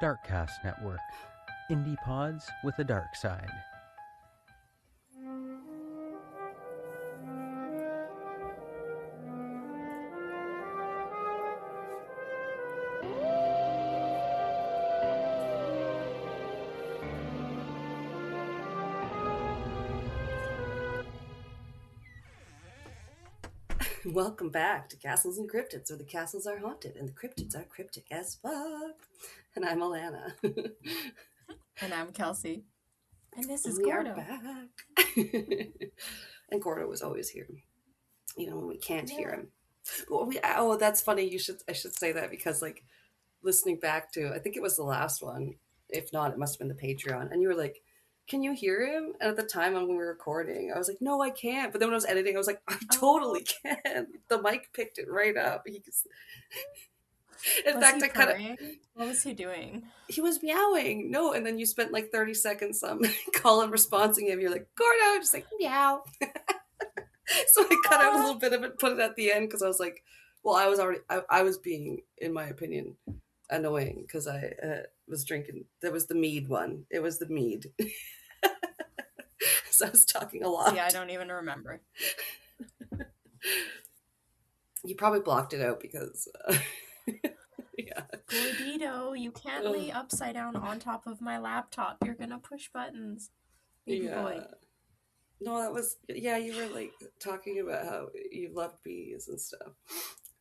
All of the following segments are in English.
Darkcast Network. Indie pods with a dark side. Welcome back to Castles and Cryptids, where the castles are haunted and the cryptids are cryptic as fuck. And I'm Alana. And I'm Kelsey. And this is We Gordo. are back. And Gordo was always here, even when we can't hear him. Well, that's funny. I should say that because, like, listening back to, I think it was the last one. If not, it must have been the Patreon. And you were like, "Can you hear him?" And at the time when we were recording, I was like, "No, I can't." But then when I was editing, I was like, "I totally can." The mic picked it right up. In fact, I kind of. What was he doing? He was meowing. No, and then you spent like 30 seconds call and responding him. You're like, "Gordo," just like meow. So I cut out a little bit of it, put it at the end because I was like, well, I was being, in my opinion, annoying because I was drinking. That was the mead one. It was the mead. So I was talking a lot. See, I don't even remember. You probably blocked it out because yeah. Gordito, you can't lay upside down on top of my laptop. You're gonna push buttons. Baby boy. No, that was, you were like talking about how you love bees and stuff.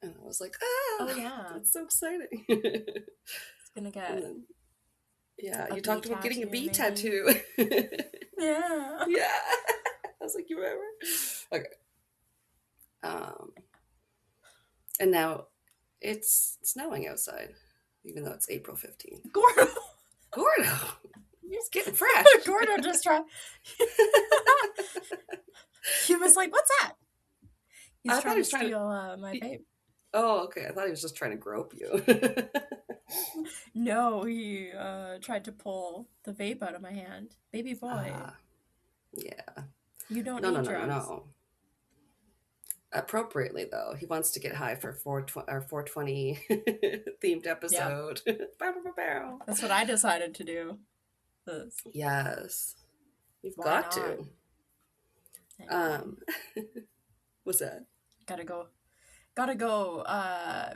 And I was like, oh yeah. That's so exciting. It's gonna get you talked about getting a bee tattoo. Yeah. Yeah. I was like, you remember? Okay. And now it's snowing outside, even though it's April 15th. Gordo! He's getting fresh. Gordo just tried. He was like, "What's that?" He's trying to steal my vape. Oh, okay. I thought he was just trying to grope you. No, he tried to pull the vape out of my hand. Baby boy. Yeah. You don't need drugs. No. Appropriately, though. He wants to get high for our 420 themed episode. Yeah. That's what I decided to do. Yes. You've got to. What's that? Gotta go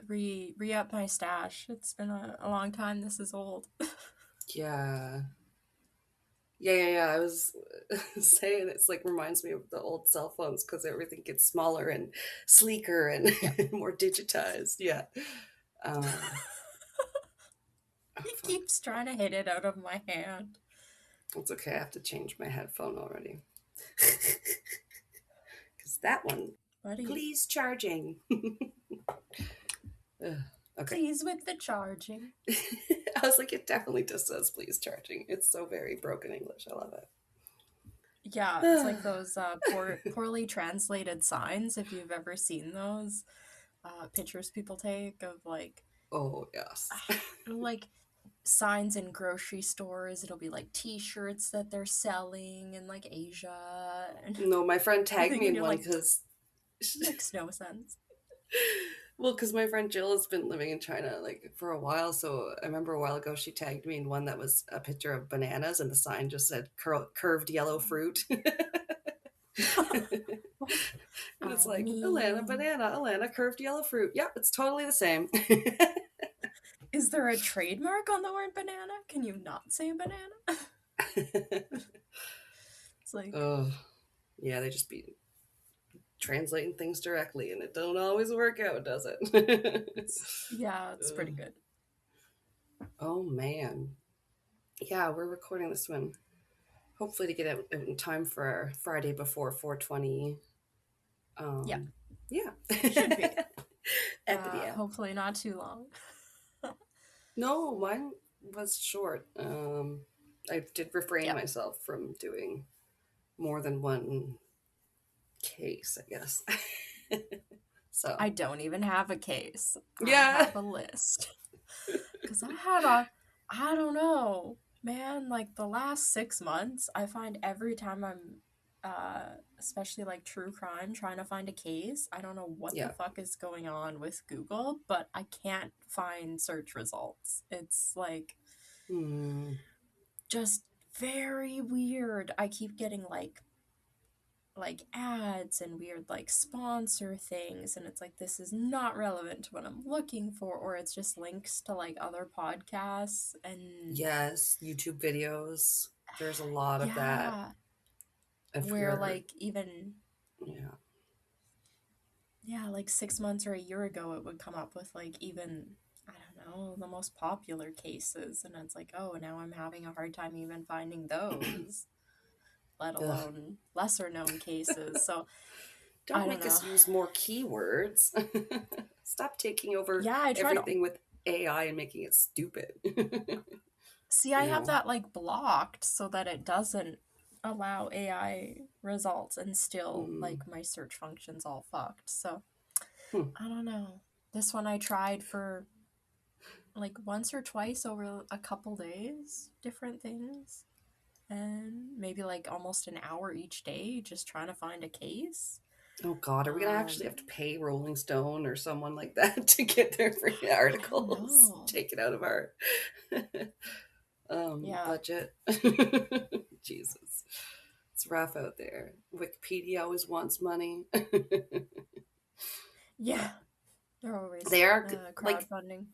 re-up my stash. It's been a long time. This is old. Yeah. I was saying it's like reminds me of the old cell phones because everything gets smaller and sleeker and more digitized. Yeah. He keeps trying to hit it out of my hand. It's okay. I have to change my headphone already. Because that one, please charging. Okay. Please with the charging. I was like, it definitely just says please charging. It's so very broken English. I love it. Yeah, it's like those poorly translated signs, if you've ever seen those pictures people take of like... Oh, yes. Like signs in grocery stores. It'll be like t-shirts that they're selling in like Asia. No, my friend tagged me in one because... Makes no sense. Well, because my friend Jill has been living in China like for a while, so I remember a while ago she tagged me in one that was a picture of bananas and the sign just said curved yellow fruit. And it's like, Alana banana, Alana curved yellow fruit. Yep, it's totally the same. Is there a trademark on the word banana? Can you not say banana? It's like, oh, yeah, they just be translating things directly and it don't always work out, does it? Yeah, it's pretty good. Oh man. Yeah, we're recording this one hopefully to get it in time for our Friday before 420. Yeah. Should be. Hopefully not too long. No, mine was short. I did refrain myself from doing more than one case, I guess. So I don't even have a case. Yeah. I have a list. Because I don't know, man, like the last 6 months, I find every time I'm, especially like true crime, trying to find a case, I don't know what the fuck is going on with Google, but I can't find search results. It's like, Just very weird. I keep getting like ads and weird like sponsor things, and it's like this is not relevant to what I'm looking for, or it's just links to like other podcasts. And Yes, YouTube videos. There's a lot of that. yeah, If where you're, like even yeah. like 6 months or a year ago it would come up with like even, I don't know, the most popular cases, and it's like, oh, now I'm having a hard time even finding those, let Ugh. alone lesser known cases. So Don't I don't make know. us use more keywords. Stop taking over Yeah, I tried. everything with AI and making it stupid. See, I You have know? that like blocked so that it doesn't allow AI results, and still Mm. like my search function's all fucked. So Hmm. I don't know. This one I tried for like once or twice over a couple days, different things, and maybe like almost an hour each day just trying to find a case. Oh God, are we gonna actually Um, have to pay Rolling Stone or someone like that to get their free I don't articles know. taken out of our Yeah. budget? Jesus, it's rough out there. Wikipedia always wants money. Yeah. They're always They are like, crowdfunding.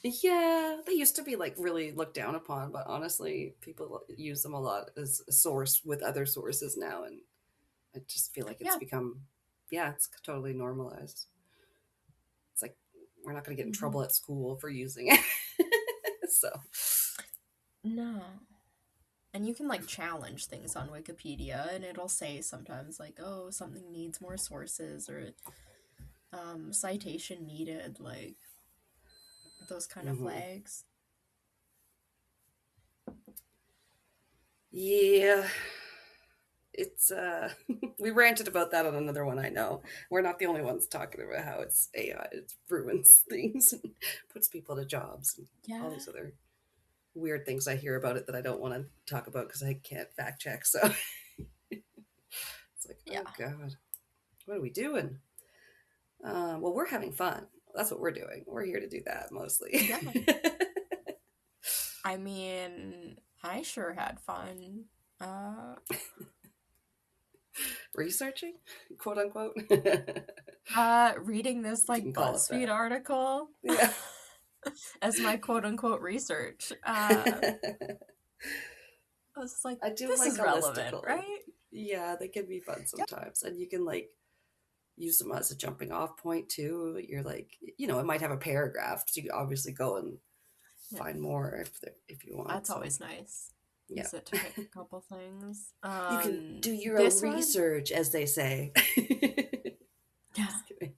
yeah, they used to be like really looked down upon, but honestly, people use them a lot as a source with other sources now, and I just feel like it's Yeah. become, yeah, it's totally normalized. It's like we're not going to get in Mm-hmm. trouble at school for using it. So, No. And you can like challenge things on Wikipedia, and it'll say sometimes like, oh, something needs more sources, or citation needed, like those kind of mhm. flags. Yeah, it's we ranted about that on another one. I know we're not the only ones talking about how it's AI, it ruins things and puts people to jobs and all Yeah. these other weird things I hear about it that I don't want to talk about because I can't fact check. So it's like, Yeah. oh God, what are we doing? Well, we're having fun. That's what we're doing. We're here to do that mostly. Yeah. I mean, I sure had fun. Uh, Researching, quote unquote. reading this You like can call it BuzzFeed that. article Yeah. as my quote unquote research. I was like, I do this like is a relevant, listicle. right? Yeah, they can be fun Yep. sometimes. And you can like use them as a jumping off point too. You're like, it might have a paragraph. So you can obviously go and Yeah. find more if you want. That's So, always nice. yeah. Use it to pick a couple things. You can do your own This one, research, as they say. yeah. Just kidding.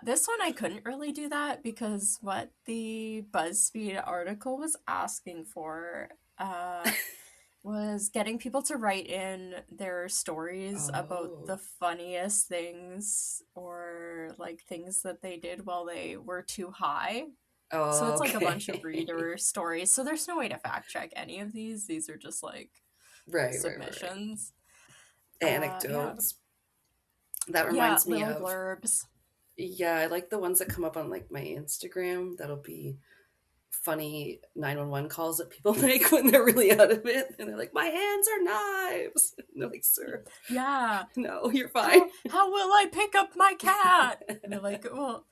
This one I couldn't really do that because what the BuzzFeed article was asking for, was getting people to write in their stories about Oh. the funniest things, or like things that they did while they were too high. So it's like a bunch of Okay. reader stories. So there's no way to fact check any of these. These are just like Right. submissions. Yeah. Anecdotes. That Yeah, reminds me little of, blurbs. yeah, I like the ones that come up on like my Instagram. That'll be funny 911 calls that people make when they're really out of it. And they're like, my hands are knives. And they're like, sir, Yeah. no, you're fine. How will I pick up my cat? And they're like, well,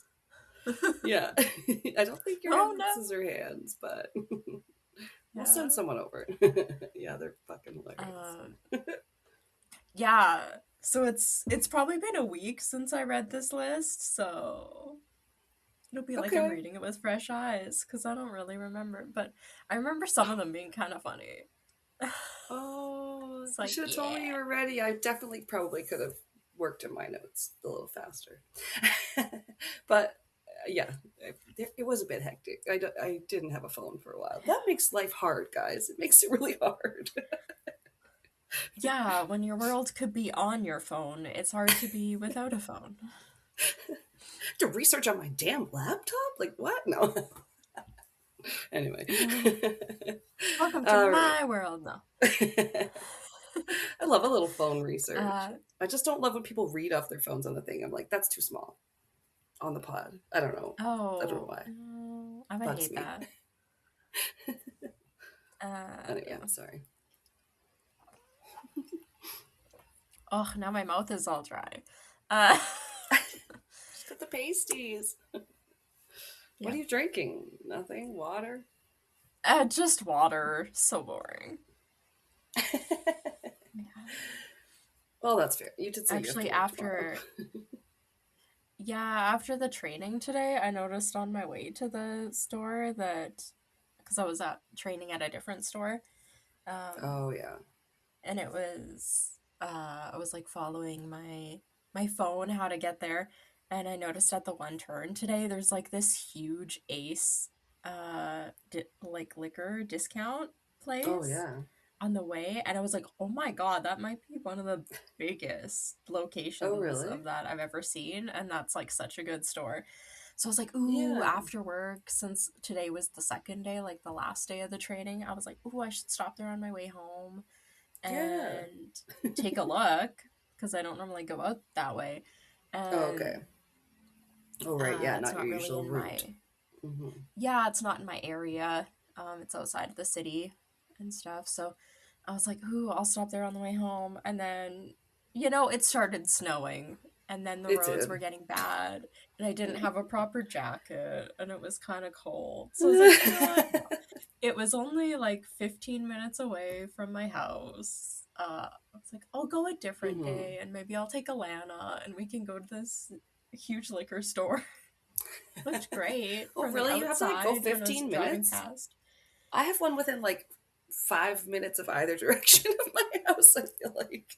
Yeah. I don't think your oh hands no. are scissor hands, but we'll Yeah. send someone over. Yeah, they're fucking hilarious. Yeah. So it's probably been a week since I read this list, so it'll be like I'm Okay. reading it with fresh eyes because I don't really remember, but I remember some of them being kind of funny. Oh, It's you like, should have told me you yeah. were ready. I definitely probably could have worked in my notes a little faster. But yeah, it was a bit hectic. I didn't have a phone for a while. That makes life hard, guys. It makes it really hard. Yeah, when your world could be on your phone, it's hard to be without a phone. To research on my damn laptop? Like what? No. Anyway. Welcome to All right. my world. No. I love a little phone research. Uh, I just don't love when people read off their phones on the thing. I'm like, that's too small on the pod. I don't know. oh. why. I would bugs hate me. that. Anyway, Yeah. I'm sorry. Oh, now my mouth is all dry. Just got the pasties. Yeah. What are you drinking? Nothing? Water? Just water. So boring. Yeah. Well, that's fair. You did say Actually, you have to work tomorrow. after the training today, I noticed on my way to the store that, because I was training at a different store, Oh, yeah. and it was, I was like following my phone how to get there, and I noticed at the one turn today, there's like this huge Ace, like liquor discount Oh, place yeah. on the way, and I was like, oh my god, that might be one of the biggest Oh, locations really? of that I've ever seen, and that's like such a good store. So I was like, ooh, Yeah. after work, since today was the second day, like the last day of the training, I was like, ooh, I should stop there on my way home Yeah. and take a look, because I don't normally go out that way. Oh, okay. And Oh, right. Yeah, it's not your not really usual in route. my, Mm-hmm. yeah, it's not in my area. It's outside of the city and stuff. So I was like, ooh, I'll stop there on the way home. And then, it started snowing. And then the It roads were did. getting bad. And I didn't have a proper jacket. And it was kind of cold. So I was like, you know what? It was only like 15 minutes away from my house. I was like, I'll go a different Mm-hmm. day. And maybe I'll take Alana and we can go to this huge liquor store. Looked great Oh, from the really? You have to like go outside when I was 15 driving minutes? past. I have one within like 5 minutes of either direction of my house, I feel like.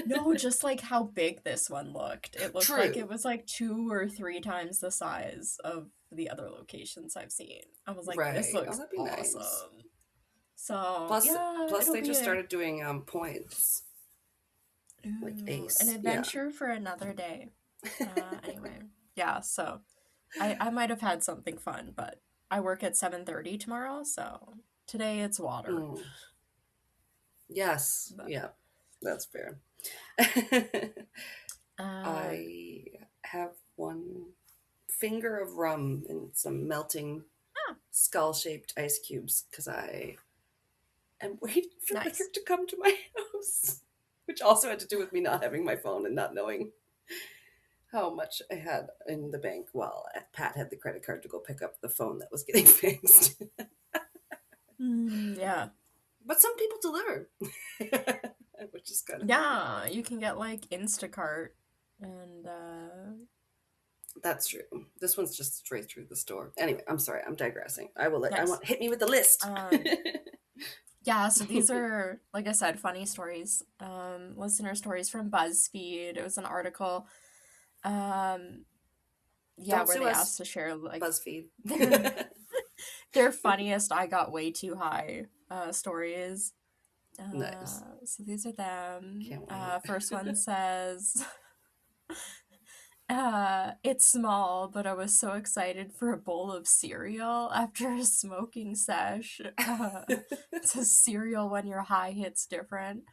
No, just like how big this one looked. It looked like True. it was like 2 or 3 times the size of the other locations I've seen. I was like, this Right. Oh, looks that'd be awesome. nice. So Plus, yeah, plus it'll they be just started doing points, like an Ace. Yeah. adventure for another day. Anyway, yeah. So I might have had something fun, but I work at 7:30 tomorrow, so today it's water. Mm. Yes. But Yeah. That's fair. um, I have one finger of rum and some melting ah, skull-shaped ice cubes because I am waiting for liquor nice. to come to my house, which also had to do with me not having my phone and not knowing how much I had in the bank while Pat had the credit card to go pick up the phone that was getting fixed. Yeah. But some people deliver, which is kind of Yeah, you can get like Instacart and That's true. This one's just straight through the store. Anyway, I'm sorry. I'm digressing. I will let. nice. Hit me with the list. Yeah, so these are, like I said, funny stories. Listener stories from BuzzFeed. It was an article. Yeah, Don't where sue they us, asked to share like BuzzFeed. their funniest I got way too high stories. Nice. So these are them. Can't wait. First one says, it's small, but I was so excited for a bowl of cereal after a smoking sesh. It says cereal when you're high hits different.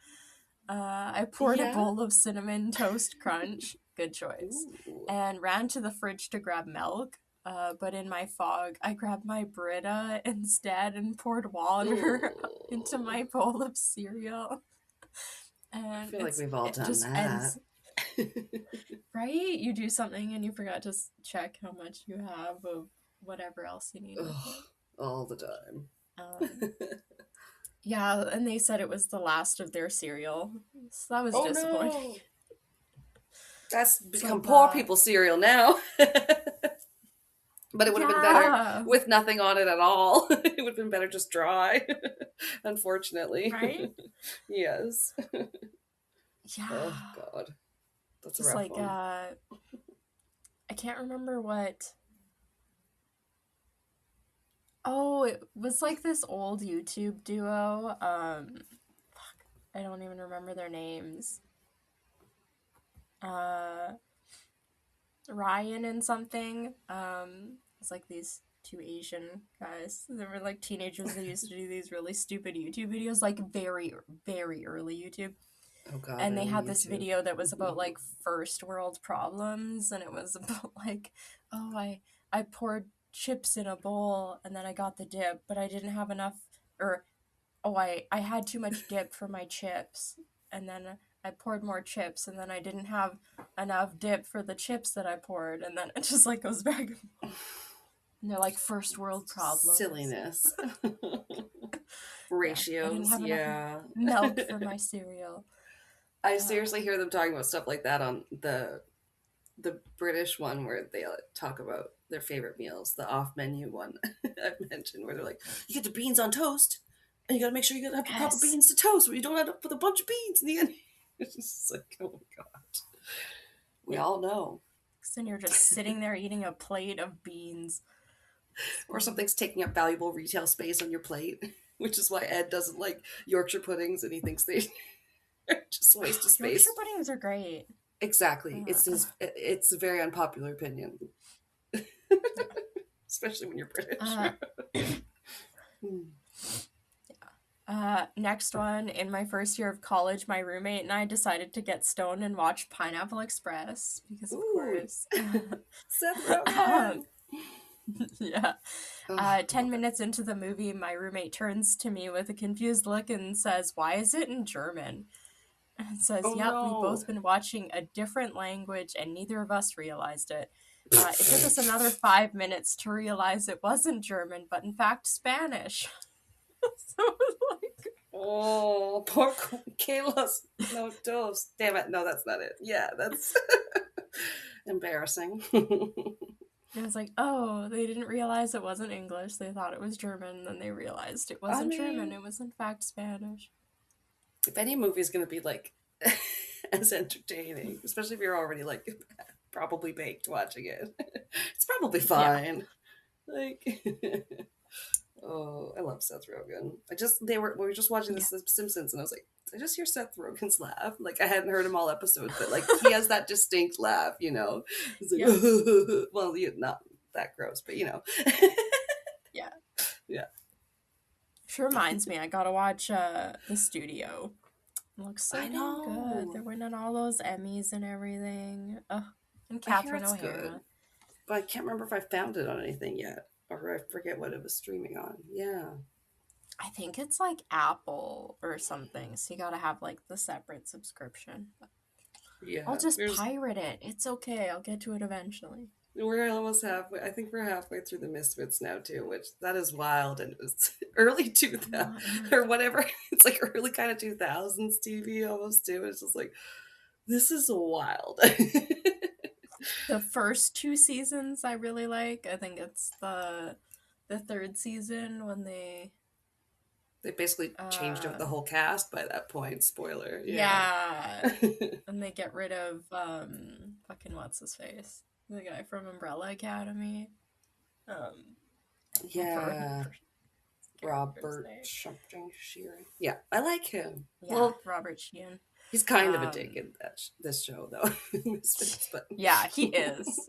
I poured a Yeah. bowl of cinnamon toast crunch, good choice, Ooh. and ran to the fridge to grab milk. But in my fog, I grabbed my Brita instead and poured water into my bowl of cereal. I And feel like we've all it done just that. ends, right? You do something and you forgot to check how much you have of whatever else you need. All the time. Yeah, and they said it was the last of their cereal, so that was disappointing. No. That's become like, poor people's cereal now. But it would have been better with nothing on it at all. It would have been better just dry, unfortunately. Right? Yes. Yeah. Oh, God. That's just a rough like, one. I can't remember what. Oh, it was like this old YouTube duo. Fuck, I don't even remember their names. Ryan and something. It's like these two Asian guys. They were like teenagers. They used to do these really stupid YouTube videos, like very, very early YouTube. Oh, God. And they had this video that was about like first world problems, and it was about like, oh, I poured chips in a bowl, and then I got the dip, but I didn't have enough, or, I had too much dip for my chips, and then I poured more chips, and then I didn't have enough dip for the chips that I poured, and then it just, like, goes back and forth. And they're like first world problems. Silliness. Yeah, I didn't Ratios, have enough milk for my cereal. I seriously hear them talking about stuff like that on the British one where they talk about their favorite meals, the off menu one I've mentioned, where they're like, you get the beans on toast, and you gotta make sure you gotta have the proper beans to toast, or you don't end up with a bunch of beans in the end. It's just like, oh my god. We all know. And you're just sitting there eating a plate of beans. Or something's taking up valuable retail space on your plate, which is why Ed doesn't like Yorkshire puddings, and he thinks they are just a waste of space. Yorkshire puddings are great. Exactly. It's a very unpopular opinion. Especially when you're British. Next one, in my first year of college, my roommate and I decided to get stoned and watch Pineapple Express, because of course. Seth Rogen. Yeah. 10 minutes into the movie, my roommate turns to me with a confused look and says, "Why is it in German?" And says, "Yep, no. We've both been watching a different language and neither of us realized it. It took us another 5 minutes to realize it wasn't German, but in fact Spanish." So it was like, oh, poor Kayla's no dose. Damn it, no, that's not it. Yeah, that's embarrassing. It was like, oh, they didn't realize it wasn't English. They thought it was German, and then they realized it wasn't German. It was in fact Spanish. If any movie is going to be like as entertaining, especially if you're already like probably baked watching it, it's probably fine. Yeah. Like, oh, I love Seth Rogen. We were just watching The Simpsons, and I was like, did I just hear Seth Rogen's laugh? Like, I hadn't heard him all episode, but like he has that distinct laugh, you know. He's like, well, not that gross, but you know. Yeah. Sure reminds me, I gotta watch The Studio. It looks so good. They're winning all those Emmys and everything. And Catherine O'Hara. Good. But I can't remember if I found it on anything yet, or I forget what it was streaming on. Yeah. I think it's like Apple or something, so you gotta have like the separate subscription. Yeah, I'll just pirate it. It's okay. I'll get to it eventually. We're almost halfway. I think we're halfway through the Misfits now too, which that is wild. And it was early 2000s or whatever. It's like early kind of 2000s TV almost too. It's just like, this is wild. The first 2 seasons I really like. I think it's the third season when they basically changed out the whole cast by that point. Spoiler. Yeah. And they get rid of fucking what's his face, the guy from Umbrella Academy. Robert something Sheeran. Yeah, I like him. Yeah, well, Robert Sheehan. He's kind of a dick in this show, though. But yeah, he is.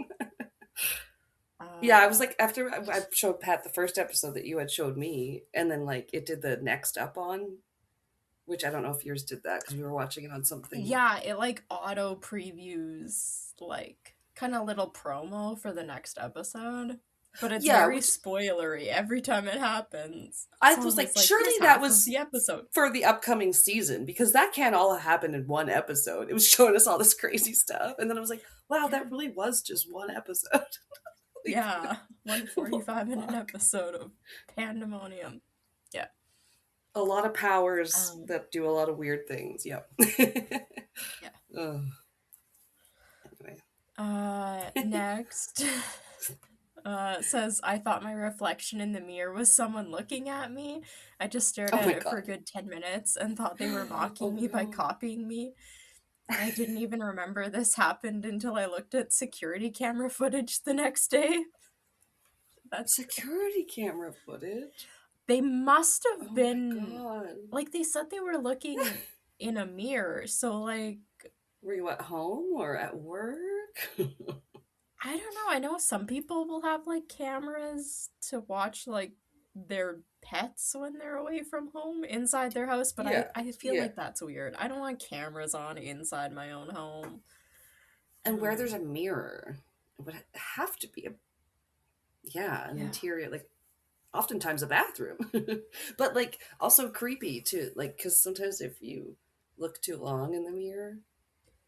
Yeah, I was like, after I showed Pat the first episode that you had showed me, and then like it did the next up on, which I don't know if yours did that because we were watching it on something. Yeah, it like auto previews like kind of little promo for the next episode, but it's very spoilery every time it happens. I was like, surely that was the episode for the upcoming season, because that can't all happen in one episode. It was showing us all this crazy stuff, and then I was like, wow, that really was just one episode. Yeah, 145-minute episode of pandemonium. Yeah. A lot of powers that do a lot of weird things. Yep. Yeah. Anyway. Next. Says, I thought my reflection in the mirror was someone looking at me. I just stared at it for a good 10 minutes and thought they were mocking me by copying me. I didn't even remember this happened until I looked at security camera footage the next day. That's security camera footage? They must have been... Like, they said they were looking in a mirror, so, like... Were you at home or at work? I don't know. I know some people will have, like, cameras to watch, like, their pets when they're away from home inside their house, but I feel like that's weird. I don't want cameras on inside my own home. And where there's a mirror, it would have to be Yeah, an Yeah. interior, like oftentimes a bathroom, but like also creepy too. Like, because sometimes if you look too long in the mirror,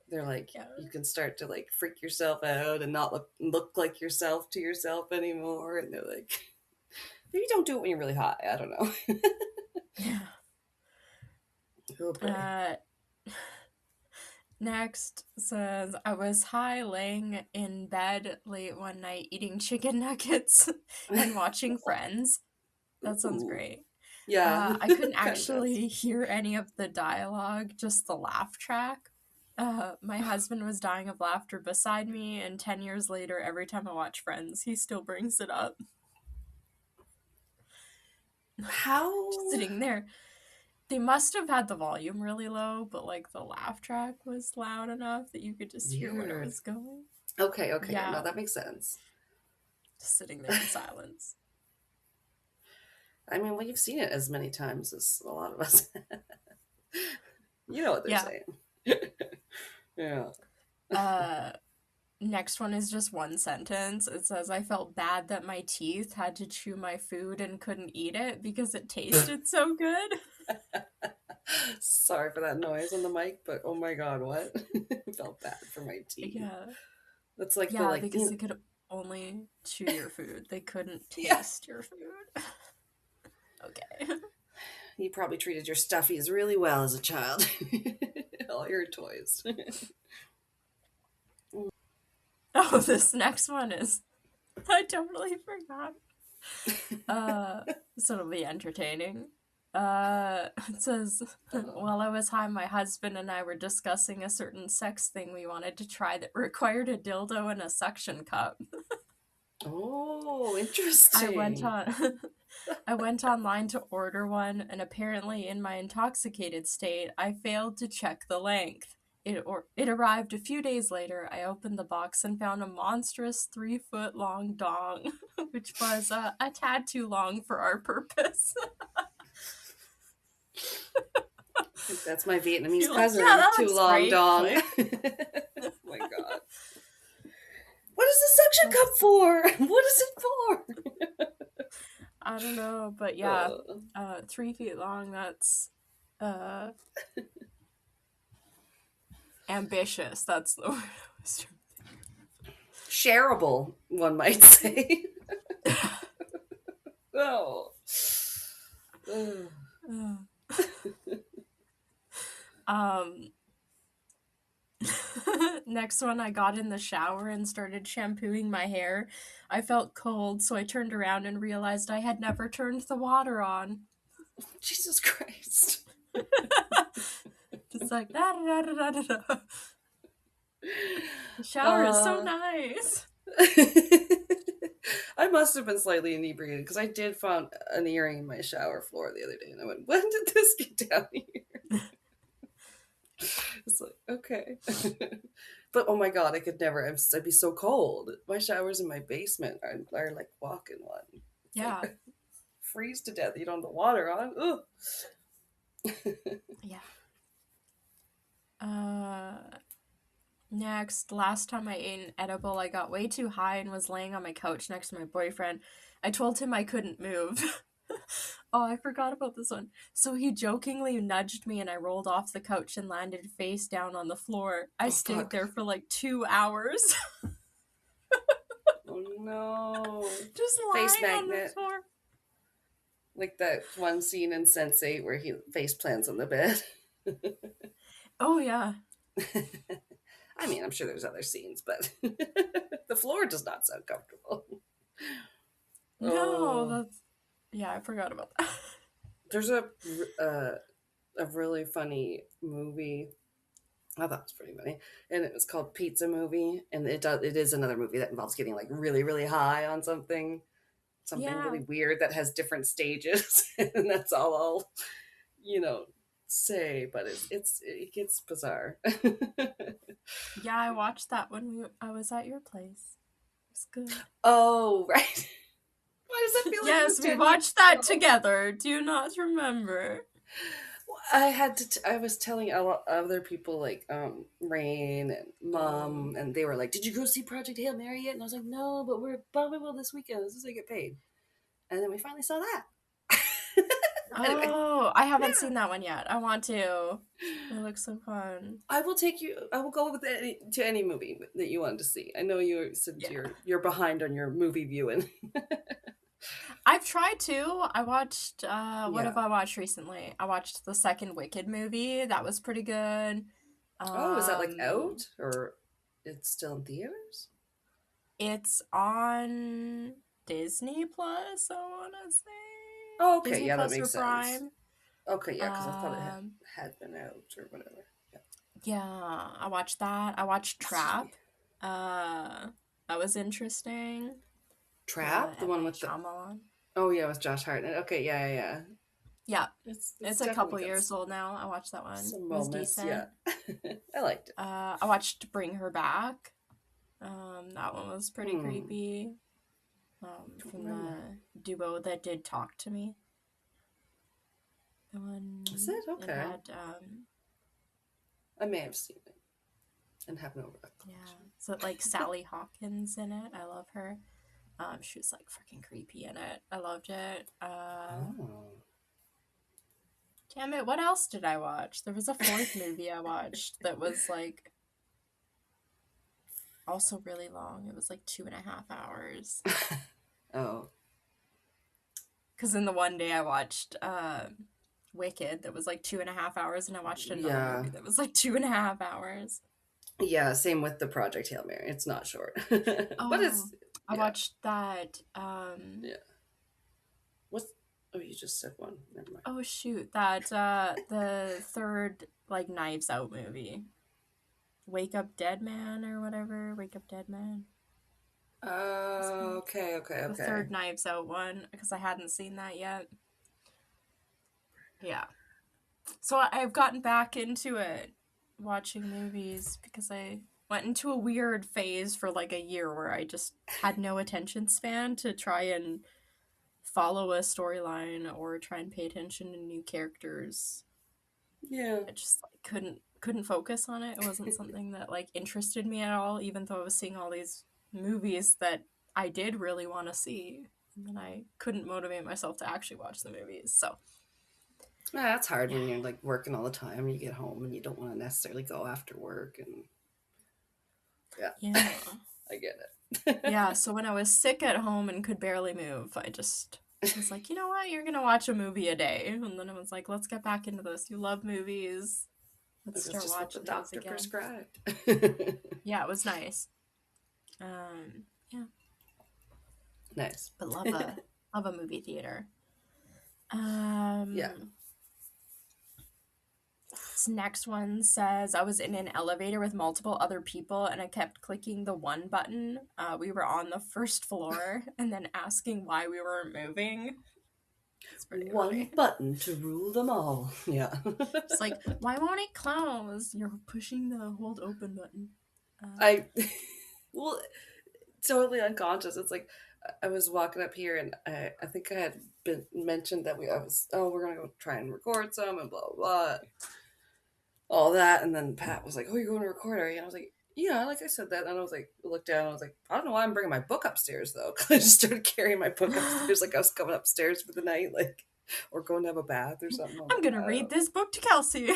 they're like, Yeah. you can start to like freak yourself out and not look like yourself to yourself anymore. And they're like, maybe don't do it when you're really high. I don't know. Yeah. Oh boy. Next says, I was high laying in bed late one night eating chicken nuggets and watching Friends. That sounds Ooh. great. Yeah. I couldn't Kind of does. actually hear any of the dialogue, just the laugh track. My husband was dying of laughter beside me, and 10 years later, every time I watch Friends, he still brings it up. How? Just sitting there. They must have had the volume really low, but like the laugh track was loud enough that you could just hear where it Weird. was going. Okay. Yeah. No, that makes sense. Just sitting there in silence. I mean, well, you've seen it as many times as a lot of us. You know what they're saying. Yeah. Next one is just one sentence. It says, I felt bad that my teeth had to chew my food and couldn't eat it because it tasted so good. Sorry for that noise on the mic, but oh my god, what? I felt bad for my teeth. Yeah. That's like Yeah, because they could only chew your food. They couldn't taste your food. Okay. You probably treated your stuffies really well as a child. All your toys. Oh, this next one is... I totally forgot. So it'll be entertaining. It says, while I was high, my husband and I were discussing a certain sex thing we wanted to try that required a dildo and a suction cup. Oh, interesting. I went online to order one, and apparently in my intoxicated state, I failed to check the length. It arrived a few days later. I opened the box and found a monstrous 3-foot-long dong, which was a tad too long for our purpose. That's my Vietnamese You're cousin. like, yeah, that Too looks long great, dong. Oh my god. What is the suction cup for? What is it for? I don't know, but yeah, 3 feet long, that's ambitious. That's the word I was trying to think. Shareable, one might say. Oh. Next one, I got in the shower and started shampooing my hair. I felt cold, so I turned around and realized I had never turned the water on. Jesus Christ. Just like, da da da da da da. The shower is so nice. I must have been slightly inebriated because I did find an earring in my shower floor the other day, and I went, "When did this get down here?" It's like, okay, but oh my god, I could never. I'd be so cold. My showers in my basement are like walk-in one. Yeah, like, freeze to death. You don't have the water on. Ugh. Yeah. Next, last time I ate an edible, I got way too high and was laying on my couch next to my boyfriend. I told him I couldn't move. Oh, I forgot about this one. So he jokingly nudged me and I rolled off the couch and landed face down on the floor. I stayed there for like 2 hours. Oh no. Just lying face magnet. On the floor. Like that one scene in Sense8 where he face plants on the bed. Oh, yeah. I mean, I'm sure there's other scenes, but the floor does not sound comfortable. No, that's... Yeah, I forgot about that. There's a really funny movie. I thought it was pretty funny. And it was called Pizza Movie. And it is another movie that involves getting like really, really high on something really weird that has different stages. And that's all I'll, say, but it gets bizarre. Yeah, I watched that when I was at your place. It was good. Oh, right. Why does that feel like yes, we watched that together. Do you not remember? Well, I was telling a lot other people like Rain and Mom, and they were like, "Did you go see Project Hail Mary yet?" And I was like, "No, but we're probably will this weekend as soon as I get paid." And then we finally saw that. Anyway, Oh, I haven't yeah. seen that one yet. I want to. It looks so fun. I will take you. I will go with to any movie that you wanted to see. I know you said Yeah. you're behind on your movie viewing. I've tried to. I watched what Yeah. have I watched recently? I watched the second Wicked movie. That was pretty good. Oh, is that like out or it's still in theaters? It's on Disney Plus, I wanna say. Oh, okay. Disney Yeah, that Plus or makes sense. Prime. Okay, yeah, because I thought it had been out or whatever. Yeah. Yeah, I watched that. I watched Trap. That was interesting. Trap, the M. one Night with the Shyamalan. oh yeah, with Josh Hartnett. Okay, yeah. Yeah, It's it's a couple years old now. I watched that one. Some It was moments, decent. yeah. I liked it. I watched Bring Her Back. That one was pretty creepy. From the duo that did Talk to Me. The one. Is it? Okay. It had, I may have seen it and have no recollection. yeah. So like Sally Hawkins in it. I love her. She was like freaking creepy in it. I loved it. Damn it, what else did I watch? There was a fourth movie I watched that was like also really long. It was like 2.5 hours. Oh. Because in the one day I watched Wicked that was like 2.5 hours, and I watched another movie that was like 2.5 hours. Yeah, same with the Project Hail Mary. It's not short. But it's I watched that yeah. What's oh you just said one. Never mind. Oh shoot, that the third like Knives Out movie. Wake Up Dead Man or whatever. Wake Up Dead Man. Okay. The third Knives Out one, because I hadn't seen that yet. Yeah. So I've gotten back into it, watching movies, because I went into a weird phase for like a year where I just had no attention span to try and follow a storyline or try and pay attention to new characters. Yeah. I just like couldn't focus on it. It wasn't something that like interested me at all, even though I was seeing all these movies that I did really want to see. And then I couldn't motivate myself to actually watch the movies. So yeah, that's hard when you're like working all the time and you get home and you don't want to necessarily go after work and yeah. I get it. Yeah, so when I was sick at home and could barely move, I just was like, you know what, you're gonna watch a movie a day. And then I was like, let's get back into this. You love movies. Let's start watching what the those doctor again. prescribed. Yeah, it was nice. Yeah. Nice. But love a movie theater. Yeah. This next one says, I was in an elevator with multiple other people and I kept clicking the one button. We were on the first floor and then asking why we weren't moving. It's pretty funny. Button to rule them all. Yeah. It's like, why won't it close? You're pushing the hold open button. Well, totally unconscious. It's like I was walking up here and I think I had been mentioned that we're gonna go try and record some and blah blah blah, all that, and then Pat was like, "Oh, you're going to record, are you?" And I was like, "Yeah," like I said that, and I was like, looked down, and I was like, "I don't know why I'm bringing my book upstairs though." Because I just started carrying my book upstairs, like I was coming upstairs for the night, like or going to have a bath or something. I'm gonna read this book to Kelsey.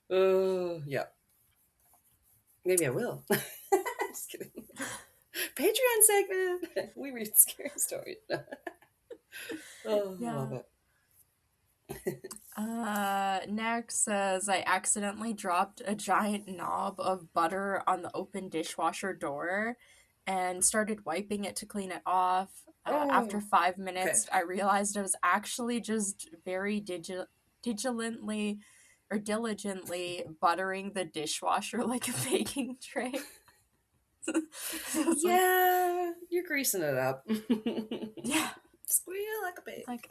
Yeah. Maybe I will. Just kidding. Patreon segment. We read scary stories. Oh, yeah. I love it. Next says, I accidentally dropped a giant knob of butter on the open dishwasher door and started wiping it to clean it off. After 5 minutes, I realized I was actually just very diligently buttering the dishwasher like a baking tray. Yeah, you're greasing it up. Yeah. Squeal like a baby. Like,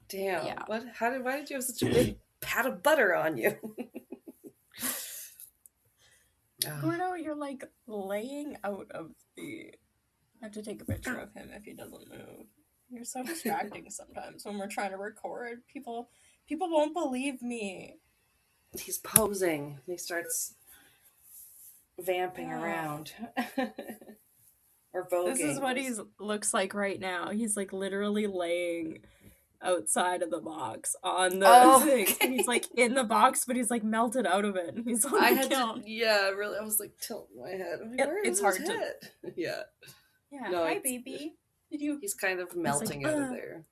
damn. Yeah. Why did you have such a big pat of butter on you? Gordo, you're like laying out of the... I have to take a picture of him if he doesn't move. You're so distracting sometimes when we're trying to record. People won't believe me. He's posing. He starts vamping around. Or voguing. This is what he looks like right now. He's like literally laying outside of the box on the thing. Okay. He's like in the box, but he's like melted out of it. And he's on the count. Really. I was like tilting my head. I'm like, where is his head? Yeah. Yeah. No, hi, baby. He's kind of melting out of there.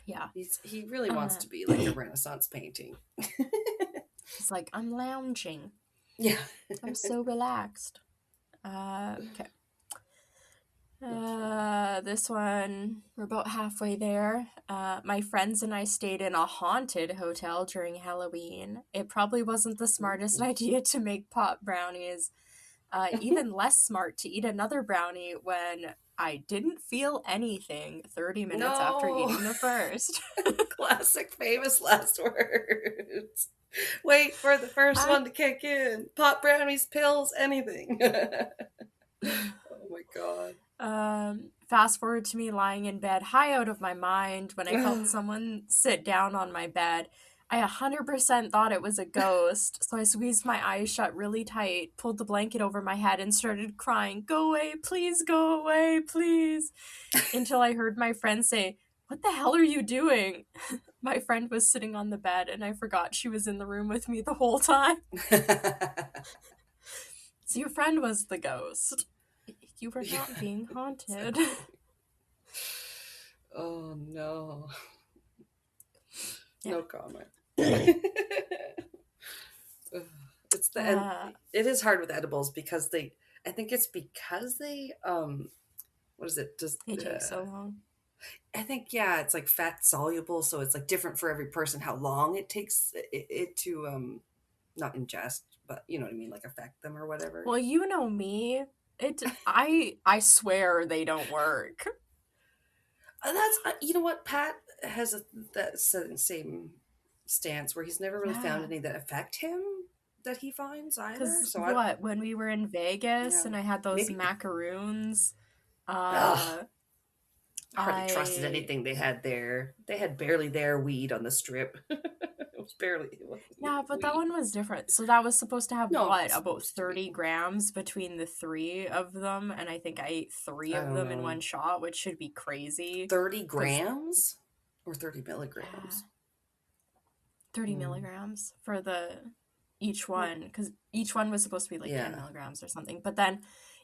Yeah. He really wants to be like a Renaissance painting. He's like, I'm lounging. Yeah. I'm so relaxed. Okay. This one, we're about halfway there. My friends and I stayed in a haunted hotel during Halloween. It probably wasn't the smartest idea to make pot brownies. Even less smart to eat another brownie when I didn't feel anything 30 minutes after eating the first. Classic famous last words. Wait for the first one to kick in. Pot brownies, pills, anything. Oh my god. Fast forward to me lying in bed, high out of my mind, when I felt someone sit down on my bed. I 100% thought it was a ghost, so I squeezed my eyes shut really tight, pulled the blanket over my head, and started crying, "Go away, please, go away, please," until I heard my friend say, "What the hell are you doing?" My friend was sitting on the bed, and I forgot she was in the room with me the whole time. So your friend was the ghost. You were not being haunted. Oh, no. Yeah. No comment. It's it is hard with edibles because I think it's because they what is it? They take so long. I think it's like fat soluble, so it's like different for every person how long it takes it to not ingest, but you know what I mean, like affect them or whatever. Well, you know me. I swear they don't work. That's you know what, Pat has that same stance where he's never really found any that affect him that he finds either. So when we were in Vegas and I had those macaroons, I hardly trusted anything they had there. They had barely their weed on the strip. It was barely. Yeah, but that one was different. So that was supposed to have about 30 grams between the three of them, and I think I ate 3 of them in one shot, which should be crazy. 30 grams or 30 milligrams? 30 milligrams for each one, because each one was supposed to be like 10 milligrams or something. But then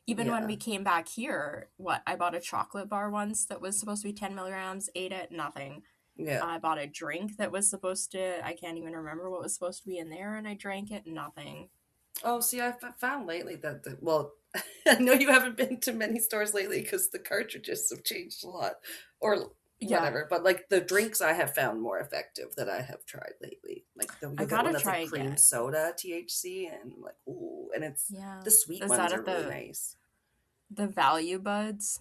even when we came back here, I bought a chocolate bar once that was supposed to be 10 milligrams, ate it, nothing. Yeah. I bought a drink that was supposed to, I can't even remember what was supposed to be in there, and I drank it, nothing. Oh, see, I found lately that, well, I know you haven't been to many stores lately because the cartridges have changed a lot, or whatever, but like the drinks I have found more effective that I have tried lately. Like I gotta try like cream soda, THC, and I'm like, ooh, and it's the sweet ones are really nice. The Value Buds?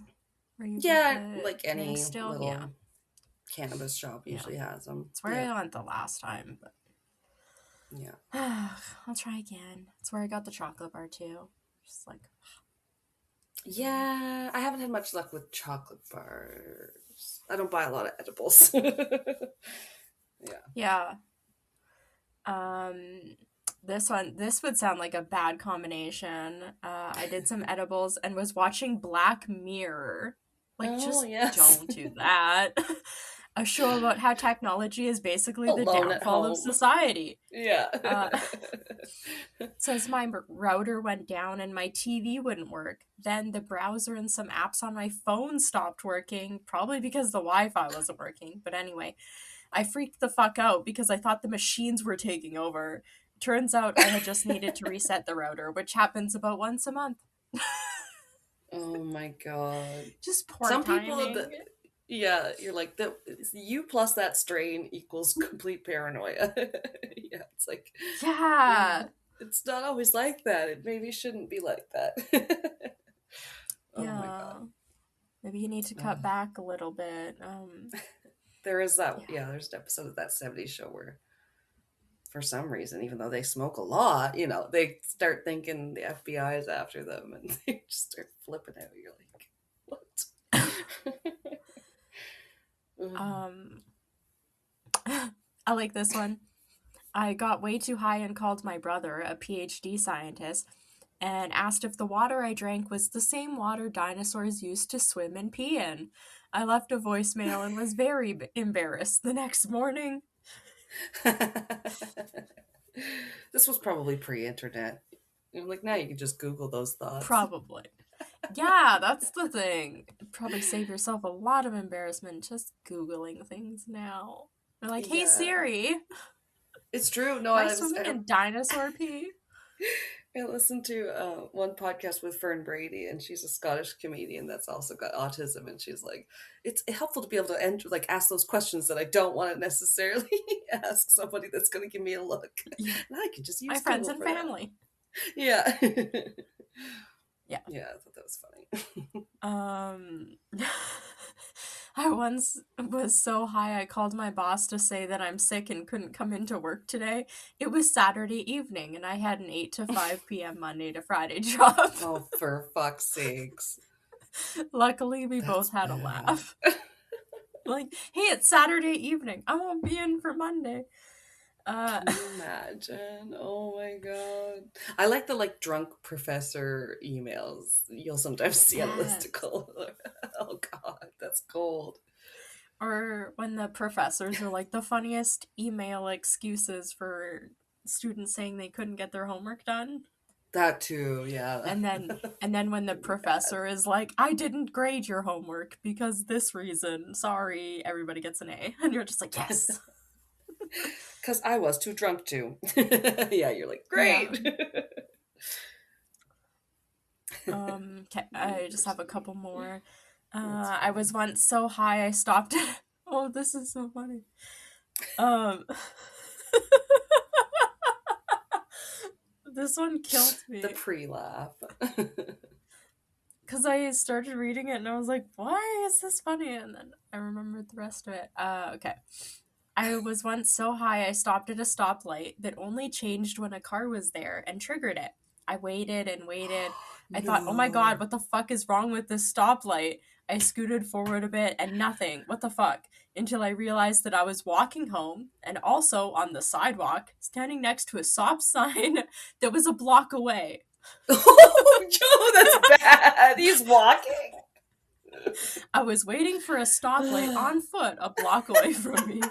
Like any little cannabis shop usually has them. It's where I went the last time, but I'll try again. It's where I got the chocolate bar too. Just like I haven't had much luck with chocolate bars. I don't buy a lot of edibles. This would sound like a bad combination. I did some edibles and was watching Black Mirror. Don't do that. A show about how technology is basically the downfall of society. Says my router went down and my TV wouldn't work. Then the browser and some apps on my phone stopped working, probably because the Wi-Fi wasn't working. But anyway, I freaked the fuck out because I thought the machines were taking over. Turns out I had just needed to reset the router, which happens about once a month. Oh my god. Just poor timing. People you're like, you plus that strain equals complete paranoia. It's like it's not always like that. It maybe shouldn't be like that. My god. Maybe you need to cut back a little bit. There is that there's an episode of that 70s show where for some reason, even though they smoke a lot, they start thinking the FBI is after them and they just start flipping out. You're like, what? Um, I like this one. I got way too high and called my brother, a PhD scientist, and asked if the water I drank was the same water dinosaurs used to swim and pee in. I left a voicemail and was very embarrassed the next morning. This was probably pre-internet. Like now you can just Google those thoughts. Probably. Yeah, that's the thing. Probably save yourself a lot of embarrassment just Googling things now. They're like, hey, Yeah. Siri. It's true. No, Am I swimming in dinosaur pee? I listened to one podcast with Fern Brady, and she's a Scottish comedian that's also got autism, and she's like, it's helpful to be able to ask those questions that I don't want to necessarily ask somebody that's going to give me a look. Yeah. And I could just use my friends and family. That. Yeah. Yeah. Yeah, I thought that was funny. I once was so high I called my boss to say that I'm sick and couldn't come into work today. It was Saturday evening and I had an 8 to 5 p.m. Monday to Friday job. Oh, for fuck's sakes. Luckily, we both had a laugh. Like, hey, it's Saturday evening. I won't be in for Monday. Can you imagine? Oh my god. I like the drunk professor emails you'll sometimes see on Listicle. Oh god, that's cold. Or when the professors are like the funniest email excuses for students saying they couldn't get their homework done. That too, yeah. And then when the professor is like, I didn't grade your homework because this reason. Sorry, everybody gets an A. And you're just like, yes. Because I was too drunk to. Yeah, you're like, great. Yeah. Okay, I just have a couple more. I was once so high I stopped it. Oh, this is so funny. This one killed me. The pre-laugh. Because I started reading it and I was like, why is this funny? And then I remembered the rest of it. Okay. I was once so high I stopped at a stoplight that only changed when a car was there and triggered it. I waited and waited. I thought, oh my god, what the fuck is wrong with this stoplight? I scooted forward a bit and nothing. What the fuck? Until I realized that I was walking home and also on the sidewalk, standing next to a stop sign that was a block away. Oh, Joe, that's bad. He's walking. I was waiting for a stoplight on foot a block away from me.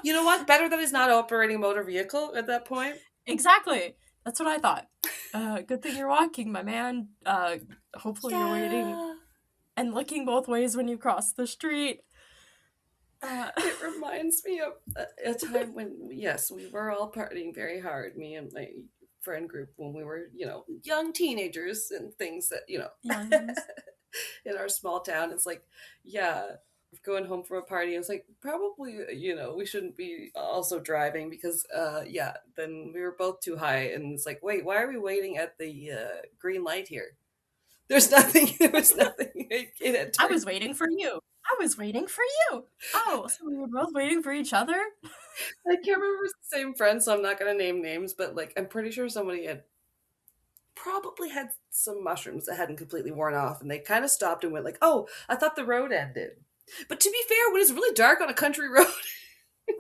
You know what? Better that he's not operating a motor vehicle at that point. Exactly. That's what I thought. Good thing you're walking, my man. Hopefully you're waiting and looking both ways when you cross the street. It reminds me of a time when, yes, we were all partying very hard, me and my friend group, when we were, young teenagers and things that, in our small town. It's like, yeah, going home from a party, I was like, probably, we shouldn't be also driving because, then we were both too high. And it's like, wait, why are we waiting at the green light here? There was nothing. I was waiting for you. Oh, so we were both waiting for each other? I can't remember if it's the same friend, so I'm not going to name names, but I'm pretty sure somebody had probably had some mushrooms that hadn't completely worn off, and they kind of stopped and went like, oh, I thought the road ended. But to be fair, when it's really dark on a country road,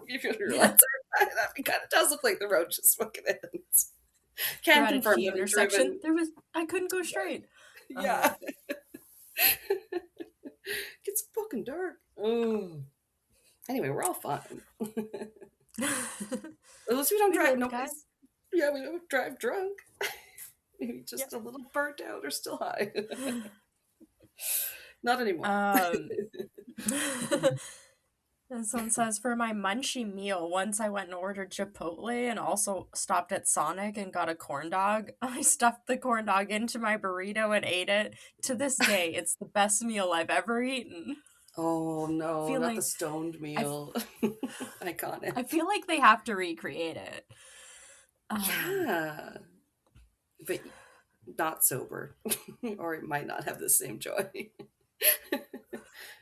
if you realize that kind of does look like the road just fucking ends. Can't confirm the intersection. I couldn't go straight. Yeah. It's fucking dark. Oh. Anyway, we're all fine. At least we don't drive. Yeah, we don't drive drunk. Maybe just a little burnt out or still high. Not anymore. This one says, for my munchie meal, once I went and ordered Chipotle and also stopped at Sonic and got a corn dog. I stuffed the corn dog into my burrito and ate it. To this day, it's the best meal I've ever eaten. Oh, no, not the stoned meal. Iconic. I feel like they have to recreate it. Yeah. But not sober. Or it might not have the same joy.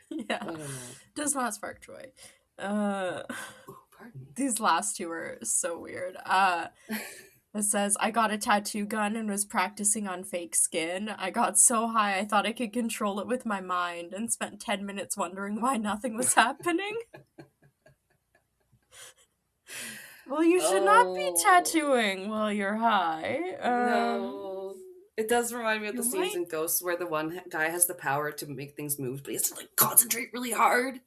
Yeah. I don't know. Does not spark joy. Pardon. These last two are so weird. It says, I got a tattoo gun and was practicing on fake skin. I got so high I thought I could control it with my mind and spent 10 minutes wondering why nothing was happening. Well, you should not be tattooing while you're high. No. It does remind me of the you scenes might- in Ghosts where the one guy has the power to make things move, but he has to like concentrate really hard.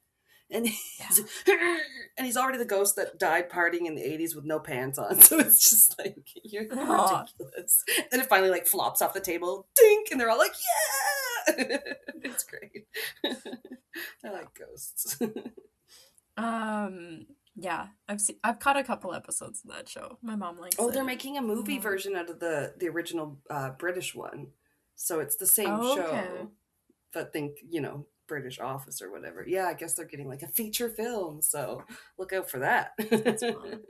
And he's already the ghost that died partying in the 80s with no pants on. So it's just like, you're ridiculous. And it finally like flops off the table, dink, and they're all like, yeah! It's great. I like Ghosts. Yeah, I've caught a couple episodes of that show. My mom likes it. Oh, they're making a movie version out of the original British one. So it's the same show. But think, British Office or whatever. Yeah, I guess they're getting like a feature film. So look out for that. That's fun.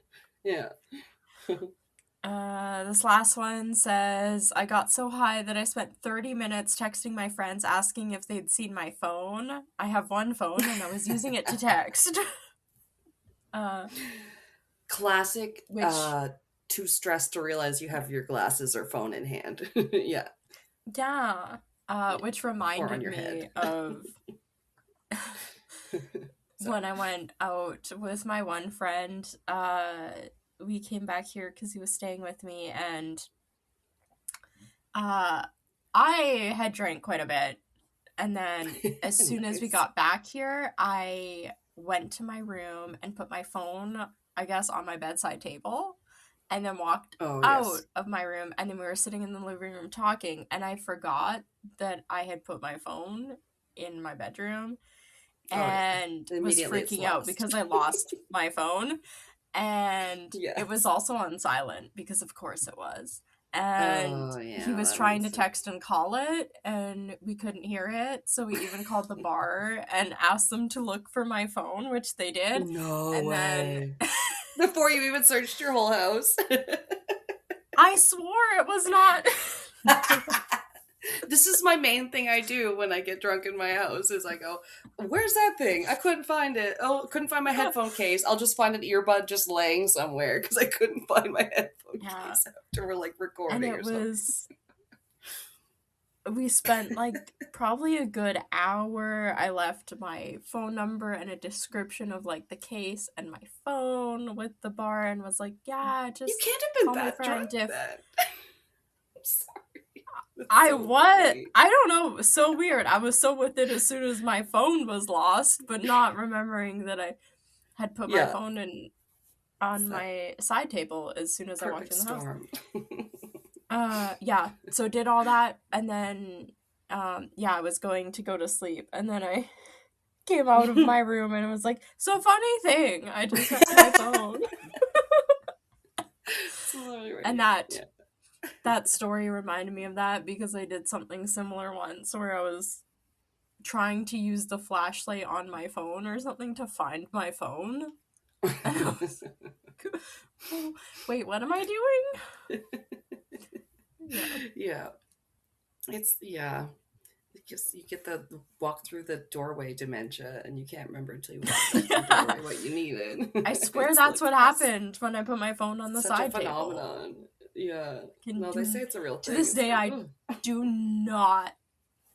Yeah. This last one says, I got so high that I spent 30 minutes texting my friends asking if they'd seen my phone. I have one phone and I was using it to text. Classic, too stressed to realize you have your glasses or phone in hand. Yeah. Yeah. Which reminded me of when I went out with my one friend. We came back here because he was staying with me, and I had drank quite a bit. And then as soon as we got back here, I went to my room and put my phone, I guess, on my bedside table, and then walked out of my room, and then we were sitting in the living room talking, and I forgot that I had put my phone in my bedroom and was freaking out because I lost my phone, and it was also on silent because of course it was. And he was trying to text and call it, and we couldn't hear it, so we even called the bar and asked them to look for my phone, which they did. No way. Before you even searched your whole house. I swore it was not. This is my main thing I do when I get drunk in my house is I go, where's that thing? I couldn't find it. Oh, couldn't find my headphone case. I'll just find an earbud just laying somewhere because I couldn't find my headphone case after we're like recording. And it was... We spent like probably a good hour. I left my phone number and a description of like the case and my phone with the bar and was like, yeah, just you can't have been that drunk then. I'm sorry. I was. I don't know. It was so weird. I was so with it as soon as my phone was lost, but not remembering that I had put my phone on my side table as soon as I walked in the house. So did all that, and then I was going to go to sleep, and then I came out of my room and it was like, so funny thing, I just had my phone. And that story reminded me of that because I did something similar once where I was trying to use the flashlight on my phone or something to find my phone. And I was like, wait, what am I doing? It's because you get the walk through the doorway dementia and you can't remember until you walk through the doorway what you needed. I swear that's what happened when I put my phone on the side table. Phenomenon. Yeah. They say it's a real thing. To this day, I do not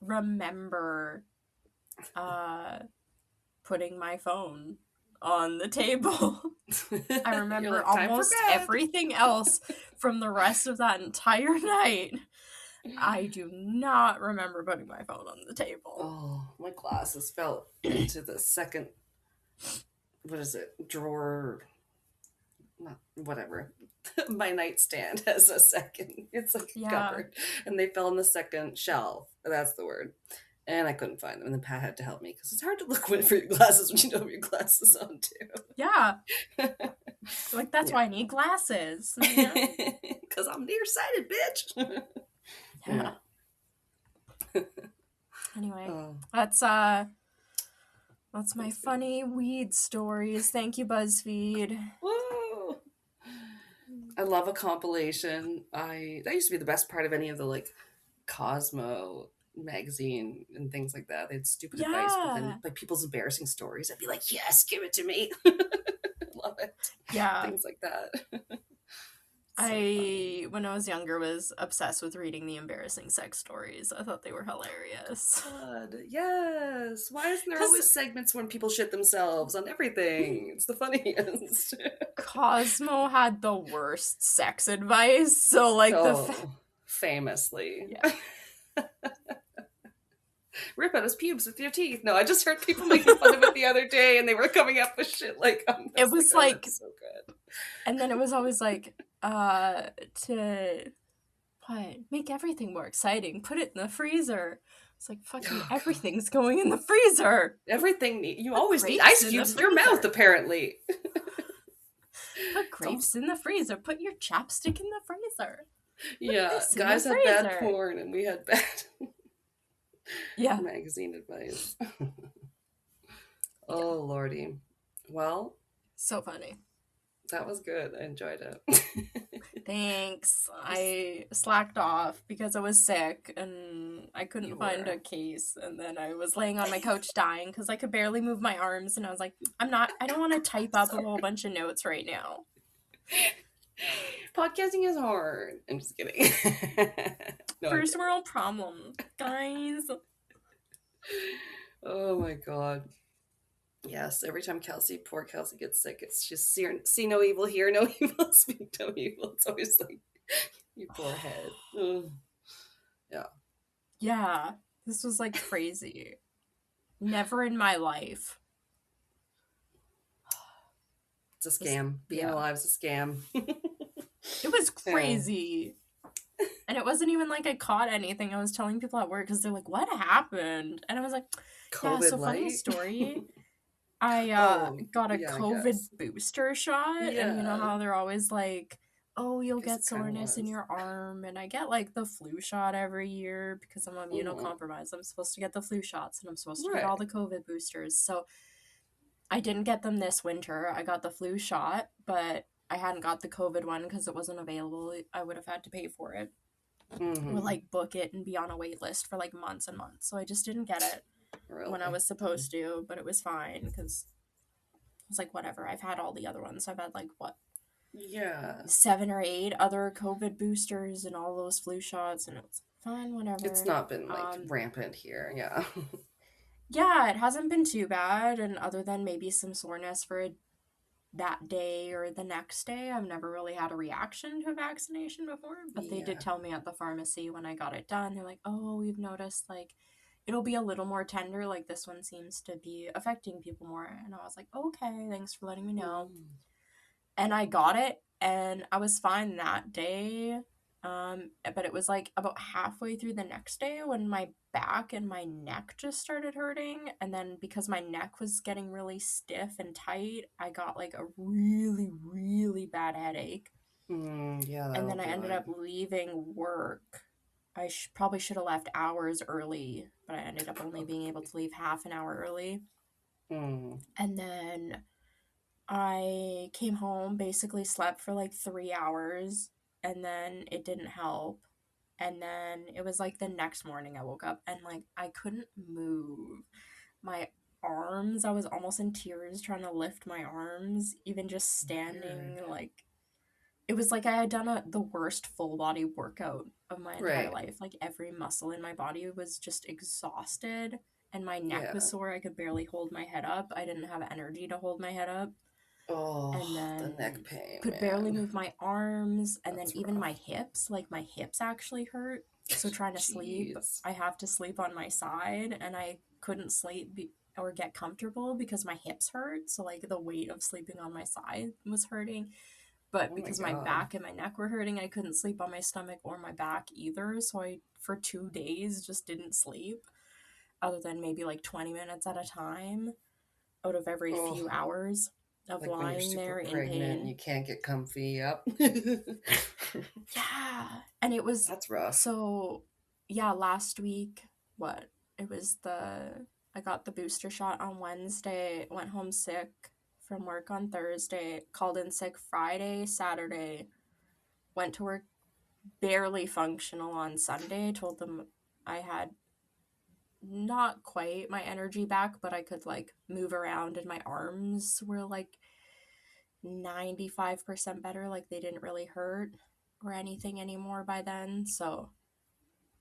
remember putting my phone on the table. I remember almost everything else from the rest of that entire night. I do not remember putting my phone on the table. Oh, my glasses fell into the second, drawer, whatever. My nightstand has a second, it's like a cupboard, and they fell in the second shelf. That's the word. And I couldn't find them, and then Pat had to help me because it's hard to look for your glasses when you don't have your glasses on too. Yeah. Like, that's why I need glasses. Because I'm nearsighted, bitch. Yeah. Anyway, that's my funny weed stories. Thank you, BuzzFeed. Whoa. I love a compilation. That used to be the best part of any of the like Cosmo magazine and things like that. They had stupid advice, but then like people's embarrassing stories. I'd be like, yes, give it to me. Love it. Yeah. Things like that. When I was younger, was obsessed with reading the embarrassing sex stories. I thought they were hilarious. God, yes. Why isn't there 'Cause always segments when people shit themselves on everything? It's the funniest. Cosmo had the worst sex advice, so like famously. yeah. Rip out his pubes with your teeth. No, I just heard people making fun of it the other day, and they were coming up with shit like, it was like, that's so good. And then it was always like, to what? Make everything more exciting. Put it in the freezer. It's like, fucking everything's going in the freezer. Everything, you always need ice cubes in your mouth, apparently. Put grapes in the freezer. Put your chapstick in the freezer. Yeah, guys had bad porn, and we had bad magazine advice. Oh, lordy. Well, so funny. That was good. I enjoyed it. Thanks. I slacked off because I was sick and I couldn't find a case, and then I was laying on my couch dying because I could barely move my arms, and I was like, I don't want to type up a whole bunch of notes right now. Podcasting is hard. I'm just kidding. No, first world problem, guys. Oh my god. Yes, every time poor Kelsey gets sick, it's just see no evil, hear no evil, speak no evil. It's always like, you poor head. Ugh. Yeah. Yeah, this was like crazy. Never in my life. It's a scam. Being alive is a scam. It was crazy. And it wasn't even like I caught anything. I was telling people at work because they're like, what happened? And I was like, COVID funny story. I got a COVID booster shot, and you know how they're always like, oh, you'll get soreness in your arm, and I get like the flu shot every year because I'm immunocompromised. I'm supposed to get the flu shots, and I'm supposed to get all the COVID boosters. So I didn't get them this winter. I got the flu shot, but I hadn't got the COVID one because it wasn't available. I would have had to pay for it. Or like book it and be on a wait list for like months and months. So I just didn't get it when I was supposed to, but it was fine because I was like, whatever. I've had all the other ones. I've had like 7 or 8 other COVID boosters and all those flu shots, and it's fine, whatever. It's not been like rampant here. Yeah. Yeah, it hasn't been too bad, and other than maybe some soreness for that day or the next day, I've never really had a reaction to a vaccination before, but they did tell me at the pharmacy when I got it done, they're like, oh, we've noticed like it'll be a little more tender, like this one seems to be affecting people more. And I was like, okay, thanks for letting me know. And I got it, and I was fine that day, but it was like about halfway through the next day when my back and my neck just started hurting, and then because my neck was getting really stiff and tight, I got like a really, really bad headache. And then I ended up leaving work. I probably should have left hours early, but I ended up only being able to leave half an hour early. And then I came home, basically slept for like 3 hours, and then it didn't help. And then it was like the next morning I woke up and like I couldn't move my arms. I was almost in tears trying to lift my arms, even just standing. Like it was like I had done the worst full body workout of my entire life. Like every muscle in my body was just exhausted, and my neck was sore. I could barely hold my head up. I didn't have energy to hold my head up. And then the neck pain. Could barely move my arms, and then even my hips. Like my hips actually hurt. So trying to sleep, I have to sleep on my side, and I couldn't sleep or get comfortable because my hips hurt. So like the weight of sleeping on my side was hurting. But because my back and my neck were hurting, I couldn't sleep on my stomach or my back either. So I, for 2 days, just didn't sleep, other than maybe like 20 minutes at a time out of every few hours of like lying there in pain. You can't get comfy. Yep. Yeah. And it was... That's rough. So, yeah, last week, it was I got the booster shot on Wednesday, went home sick from work on Thursday, called in sick Friday, Saturday, went to work barely functional on Sunday, told them I had not quite my energy back, but I could like move around and my arms were like 95% better. Like they didn't really hurt or anything anymore by then. So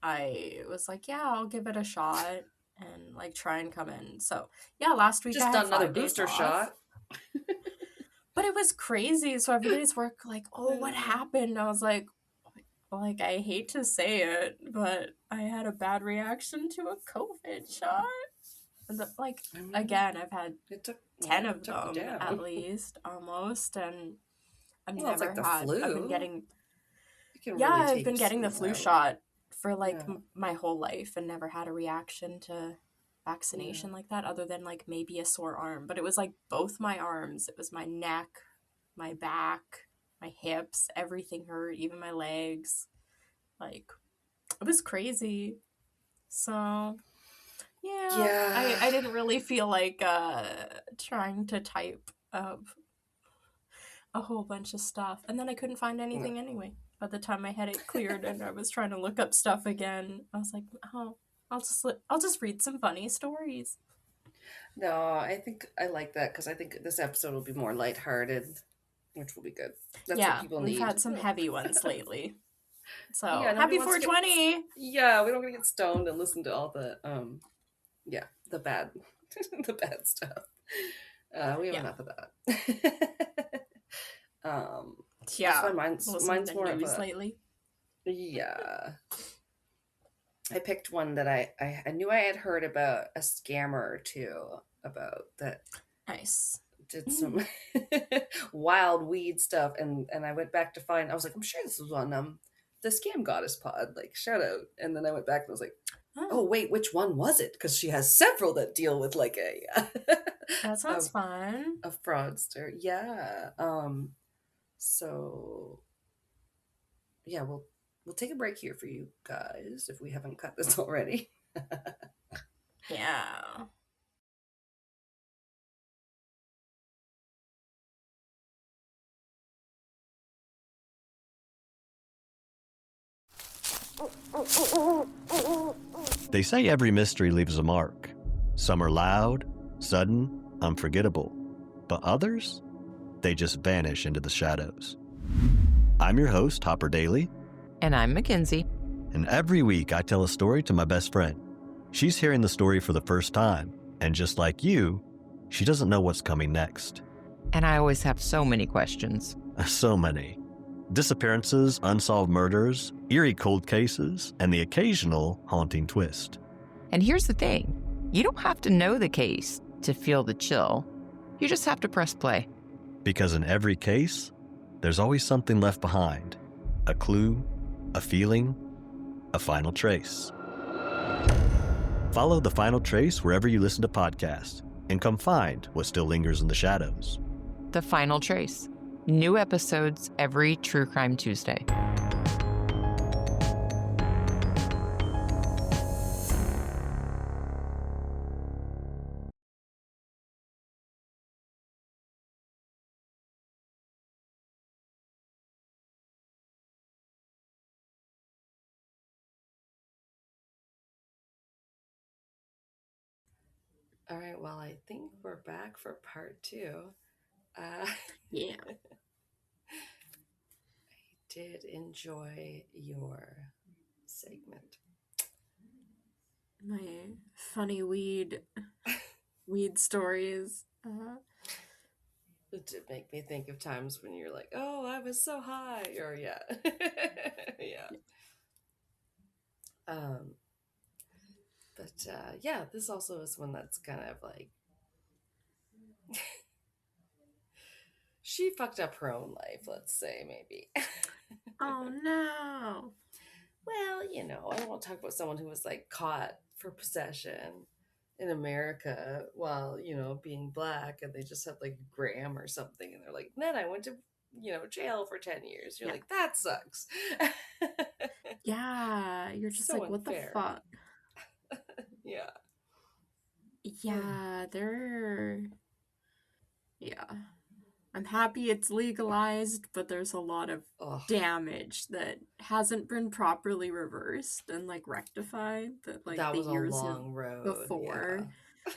I was like, yeah, I'll give it a shot and like try and come in. So yeah, last week I Just had done another 5 days booster off. shot. But it was crazy. So everybody's work like, oh, what happened? I was like, I hate to say it, but I had a bad reaction to a COVID shot. And again, I've had It took 10 it of took you them down. at least, almost, and I've Well, it's never like the had. flu. I've been getting. It can Yeah, really I've take been getting the flu out. shot for like Yeah. my whole life and never had a reaction to vaccination like that, other than like maybe a sore arm. But it was like both my arms. It was my neck, my back, my hips. Everything hurt, even my legs. Like it was crazy. So Yeah. I didn't really feel like trying to type up a whole bunch of stuff, and then I couldn't find anything anyway. By the time my headache cleared and I was trying to look up stuff again, I was like, oh, I'll just read some funny stories. No, I think I like that because I think this episode will be more lighthearted, which will be good. That's what people need. We've had some heavy ones lately. So Yeah, happy 420. Yeah, we don't want to get stoned and listen to all the the bad the bad stuff. We have enough of that. Yeah, mine's more of news a lately. Yeah. I picked one that I knew I had heard about a scammer or two about that. Nice. Did some wild weed stuff, and I went back to find. I was like, I'm sure this was on the Scam Goddess pod, like shout out. And then I went back and I was like, oh wait, which one was it? Because she has several that deal with like a that sounds fun. A fraudster, yeah. So yeah, we'll take a break here for you guys if we haven't cut this already. Yeah. They say every mystery leaves a mark. Some are loud, sudden, unforgettable. But others, they just vanish into the shadows. I'm your host, Hopper Daly. And I'm Mackenzie. And every week I tell a story to my best friend. She's hearing the story for the first time. And just like you, she doesn't know what's coming next. And I always have so many questions. So many. Disappearances, unsolved murders, eerie cold cases, and the occasional haunting twist. And here's the thing. You don't have to know the case to feel the chill. You just have to press play. Because in every case, there's always something left behind. A clue, a feeling, a final trace. Follow The Final Trace wherever you listen to podcasts, and come find what still lingers in the shadows. The Final Trace. New episodes every True Crime Tuesday. All right, well, I think we're back for part 2. Yeah. I did enjoy your segment. My funny weed stories. It did make me think of times when you're like, oh, I was so high, or yeah. Yeah. But yeah, this also is one that's kind of like she fucked up her own life, let's say, maybe. Oh no. Well, you know, I don't want to talk about someone who was like caught for possession in America while, you know, being black, and they just had like a gram or something, and they're like, then I went to, you know, jail for 10 years. You're like, that sucks. Yeah, you're just So like, what unfair. the fuck? Yeah. Yeah, yeah. I'm happy it's legalized, but there's a lot of damage that hasn't been properly reversed and like rectified. That was a long road before.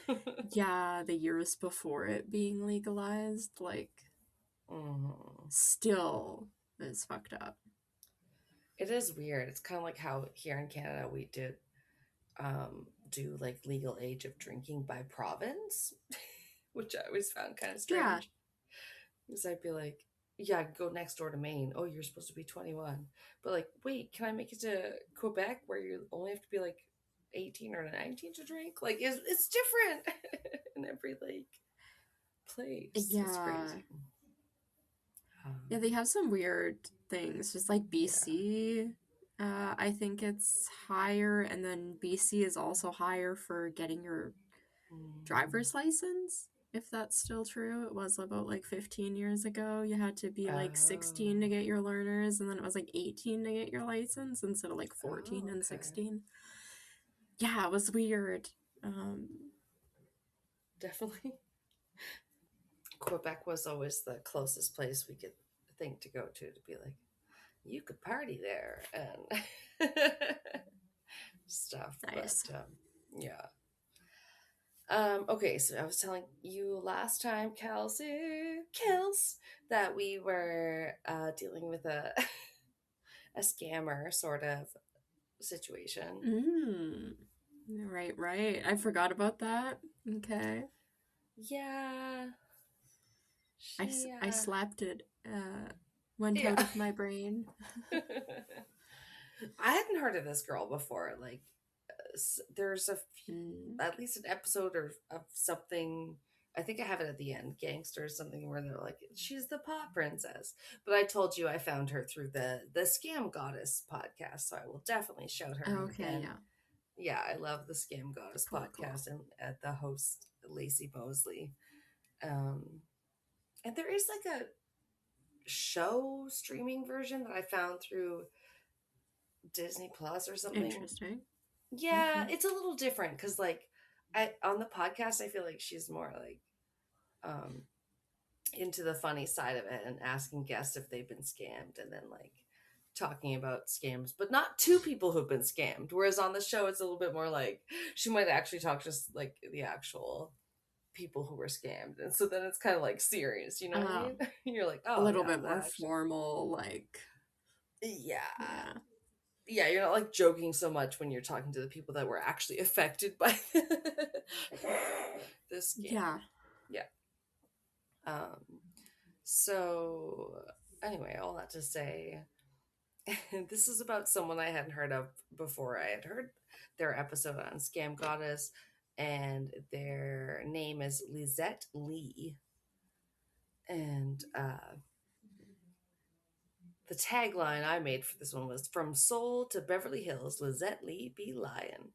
Yeah. Yeah, the years before it being legalized, like still is fucked up. It is weird. It's kind of like how here in Canada we did do like legal age of drinking by province, which I always found kind of strange. Because I'd be like, yeah, I can go next door to Maine. Oh, you're supposed to be 21. But like, wait, can I make it to Quebec where you only have to be like 18 or 19 to drink? Like, it's different in every like place. Yeah. It's crazy. Yeah, they have some weird things. Just like BC, I think it's higher, and then BC is also higher for getting your driver's license, if that's still true. It was about like 15 years ago. You had to be like 16 to get your learners, and then it was like 18 to get your license instead of like 14 and 16. Yeah, it was weird. Definitely. Quebec was always the closest place we could think to go to be like, you could party there and stuff. Nice. But yeah. Okay, so I was telling you last time, Kels, that we were dealing with a scammer sort of situation. Right. I forgot about that. Okay. Yeah. I slapped it. Went out of my brain. I hadn't heard of this girl before. Like, there's at least an episode of something. I think I have it at the end, Gangster or something, where they're like, she's the pop princess. But I told you I found her through the Scam Goddess podcast, so I will definitely shout her out again. Yeah, I love the Scam Goddess podcast and at the host Lacey Mosley. And there is like a show streaming version that I found through Disney Plus or something. Interesting. Yeah, it's a little different because like on the podcast I feel like she's more like into the funny side of it and asking guests if they've been scammed and then like talking about scams, but not two people who've been scammed. Whereas on the show it's a little bit more like she might actually talk just like the actual people who were scammed, and so then it's kind of like serious, you know what I mean? You're like, oh, a little bit more formal, like yeah, you're not like joking so much when you're talking to the people that were actually affected by this scam. So anyway, all that to say, this is about someone I hadn't heard of before. I had heard their episode on Scam Goddess, and their name is Lisette Lee. And the tagline I made for this one was, "From Seoul to Beverly Hills, Lisette Lee be lying."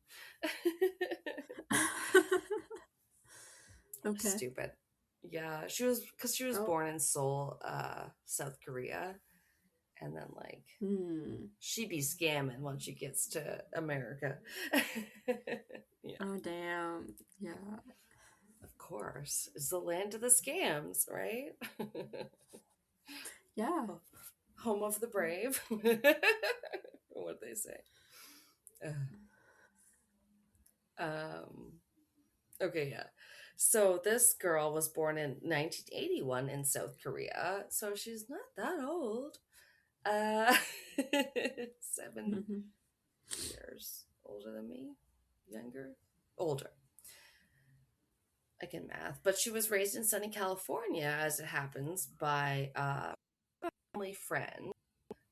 Okay. Stupid. Yeah, she was born in Seoul, South Korea. And then like she be scamming once she gets to America. Yeah. Oh damn. Yeah. Of course. It's the land of the scams, right? Yeah. Home of the brave. What they say. Okay, yeah. So this girl was born in 1981 in South Korea. So she's not that old. 7 years older than me. Older. I can math. But she was raised in sunny California, as it happens, by a family friend.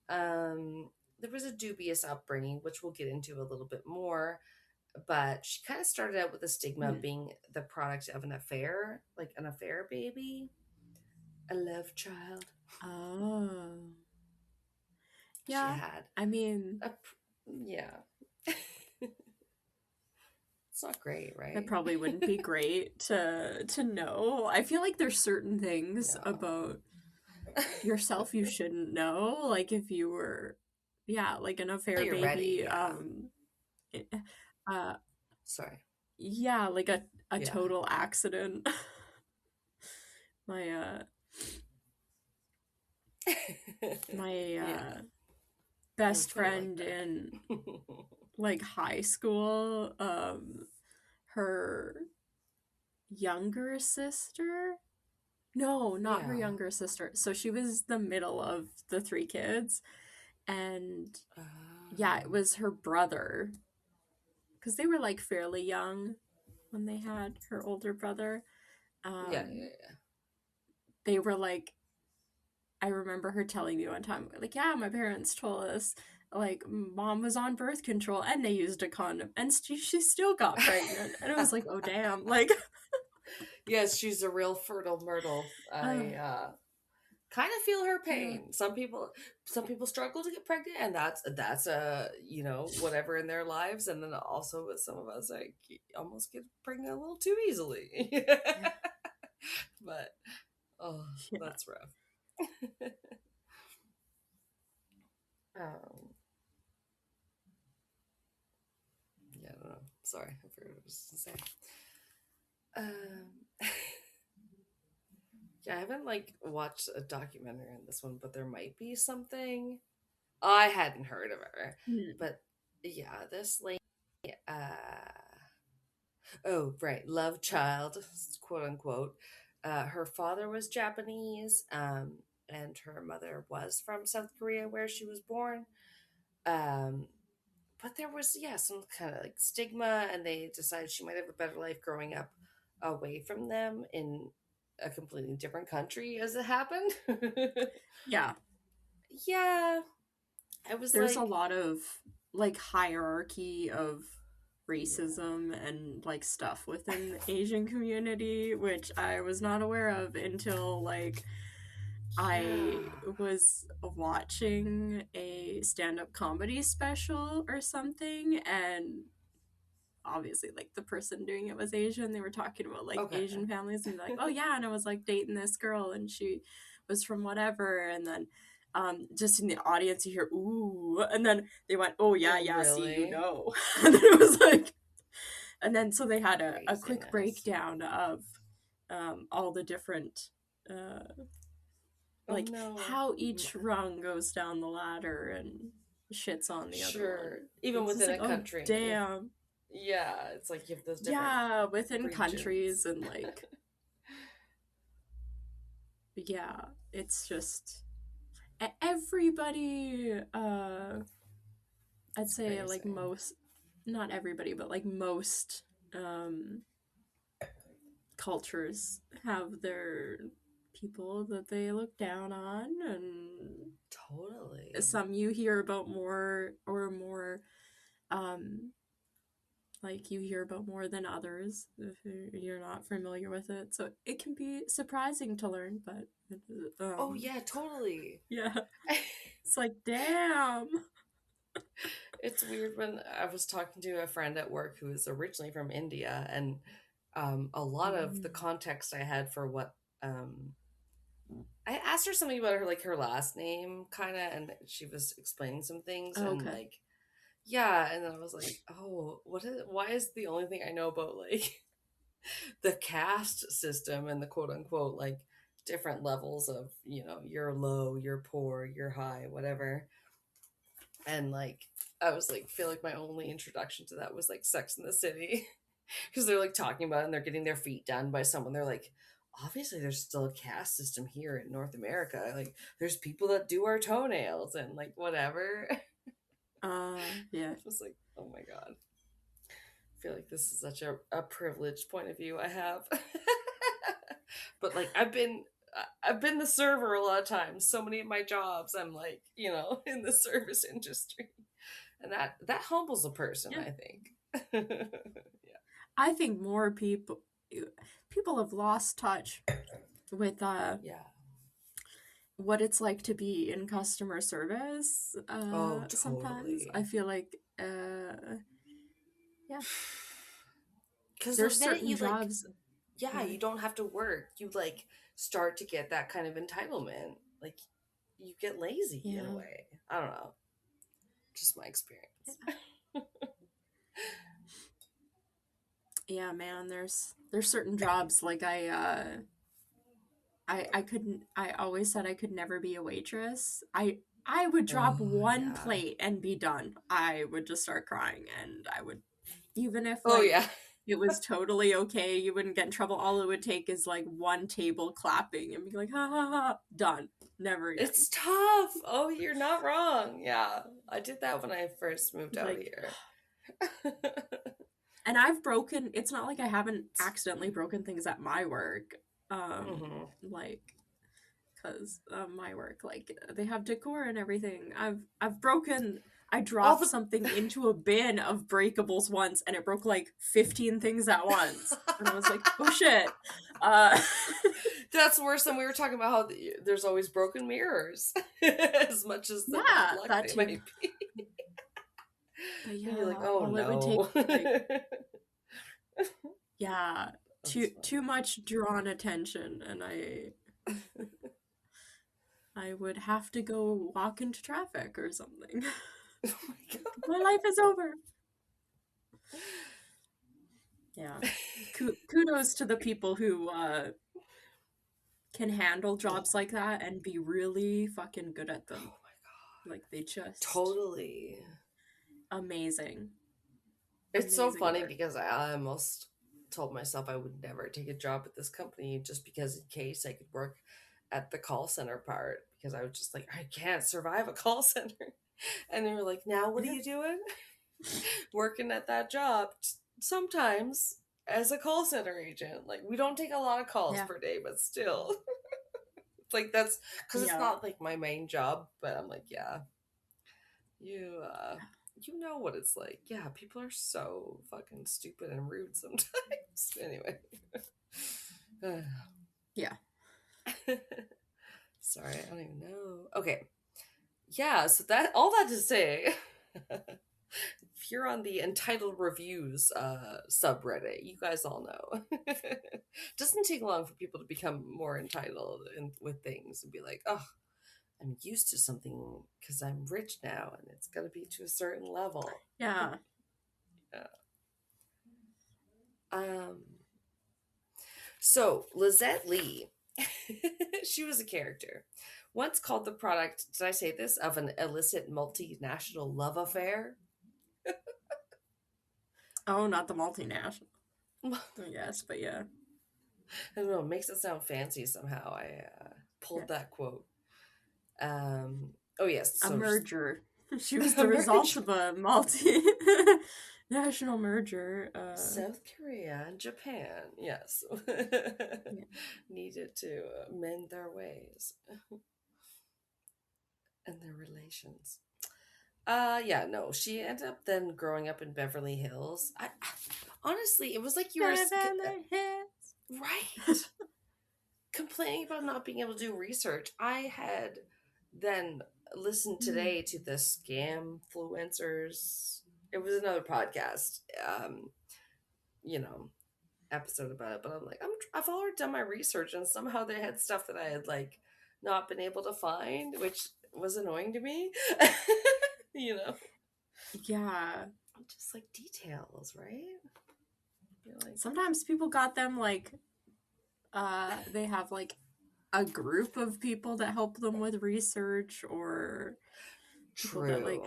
There was a dubious upbringing, which we'll get into a little bit more. But she kind of started out with the stigma of being the product of an affair, like an affair baby, a love child. Oh. Yeah. She had. I mean, yeah. It's not great, right? It probably wouldn't be great to know. I feel like there's certain things about yourself you shouldn't know. Like if you were, like an affair baby. Ready, sorry. Yeah, like a total accident. My best friend like in like high school, her younger sister No, not her Yeah. younger sister. So she was the middle of the three kids. And yeah, it was her brother. Because they were like fairly young when they had her older brother. Yeah. They were like, I remember her telling me one time, like, yeah, my parents told us, like, mom was on birth control and they used a condom and she still got pregnant. And it was like, oh, damn. Like, Yes, she's a real fertile myrtle. I kind of feel her pain. Some people struggle to get pregnant, and that's whatever in their lives. And then also with some of us, like, almost get pregnant a little too easily. But yeah. that's rough. Yeah, I don't know. Sorry, I forgot what I was going to say. Yeah, I haven't like watched a documentary on this one, but there might be something. I hadn't heard of her, but yeah, this lady. Oh, right, love child, quote unquote. Her father was Japanese, and her mother was from South Korea, where she was born. Um, but there was, yeah, some kind of like stigma, and they decided she might have a better life growing up away from them in a completely different country as it happened. Yeah. Yeah. I was There's like, a lot of like hierarchy of racism and like stuff within the Asian community, which I was not aware of until like I was watching a stand-up comedy special or something, and obviously like the person doing it was Asian. They were talking about like Asian families and like, oh yeah, and I was like dating this girl and she was from whatever, and then just in the audience you hear ooh, and then they went, oh yeah, really? see, you know. And then it was like, and then so they had a quick breakdown of all the different like how each rung goes down the ladder and shits on the other one. Even it's within like, a country. Oh, damn. Yeah, it's like you have those different. Yeah, within regions. Countries and like. Yeah, it's just everybody. I'd say crazy. Like most, not everybody, but like most cultures have their people that they look down on, and totally some you hear about more or more like you hear about more than others if you're not familiar with it, so it can be surprising to learn, but oh yeah, totally. Yeah. It's like, damn. It's weird. When I was talking to a friend at work who is originally from India, and a lot of the context I had for what I asked her something about her, like her last name kind of, and she was explaining some things. And like, yeah, and then I was like, oh, why is the only thing I know about like the caste system and the quote unquote like different levels of, you know, you're low, you're poor, you're high, whatever. And like I was like, feel like my only introduction to that was like Sex in the City, because they're like talking about it and they're getting their feet done by someone. They're like, obviously there's still a caste system here in North America. Like there's people that do our toenails and like whatever. Yeah. I was like, oh my God. I feel like this is such a privileged point of view I have. But like I've been the server a lot of times. So many of my jobs, I'm like, you know, in the service industry. And that humbles a person, I think. Yeah. I think more people have lost touch with what it's like to be in customer service. Totally. Sometimes I feel like yeah, because there's certain jobs. Like, you don't have to work. You like start to get that kind of entitlement. Like you get lazy in a way. I don't know. Just my experience. Yeah, man, there's certain jobs like I always said I could never be a waitress. I would drop one plate and be done. I would just start crying, and I would, even if like, it was totally okay. You wouldn't get in trouble. All it would take is like one table clapping and be like, ha ha ha, done. Never again. It's tough. Oh, you're not wrong. Yeah. I did that when I first moved out here. And I've broken, it's not like I haven't accidentally broken things at my work. Like, because my work, like, they have decor and everything. I've broken, I dropped something into a bin of breakables once, and it broke like 15 things at once. And I was like, oh shit. That's worse than we were talking about how there's always broken mirrors. As much as that they might be. But yeah, you're like, oh no. It would take, like, yeah, too much drawn attention, and I would have to go walk into traffic or something. Oh my God. My life is over. Yeah. Kudos to the people who can handle jobs like that and be really fucking good at them. Oh my God. Like, they just... Totally. Amazing. It's so funny because I almost told myself I would never take a job at this company just because in case I could work at the call center part, because I was just like, I can't survive a call center. And they were like, now what are you doing? Working at that job sometimes as a call center agent. Like, we don't take a lot of calls per day, but still. It's like, that's because it's not like my main job, but I'm like, yeah, you know what it's like. Yeah, people are so fucking stupid and rude sometimes. Anyway. Yeah. Sorry, I don't even know. Okay. Yeah, so all that to say, if you're on the entitled reviews subreddit, you guys all know. It doesn't take long for people to become more entitled with things and be like, oh, I'm used to something because I'm rich now and it's got to be to a certain level. Yeah. So Lisette Lee, she was a character. Once called the product, did I say this, of an illicit multinational love affair? Oh, not the multinational. Yes, but yeah. I don't know, it makes it sound fancy somehow. I pulled that quote. Oh yes, a merger. She was the result of a multi-national merger. South Korea and Japan, yes, needed to mend their ways and their relations. She ended up then growing up in Beverly Hills. Honestly, it was like you were right. Complaining about not being able to do research. I had then listened today to the Scamfluencers. It was another podcast, episode about it. But I'm like, I've already done my research, and somehow they had stuff that I had like not been able to find, which was annoying to me. Yeah, just like details, right? Like, sometimes people got them like they have like a group of people that help them with research, or that like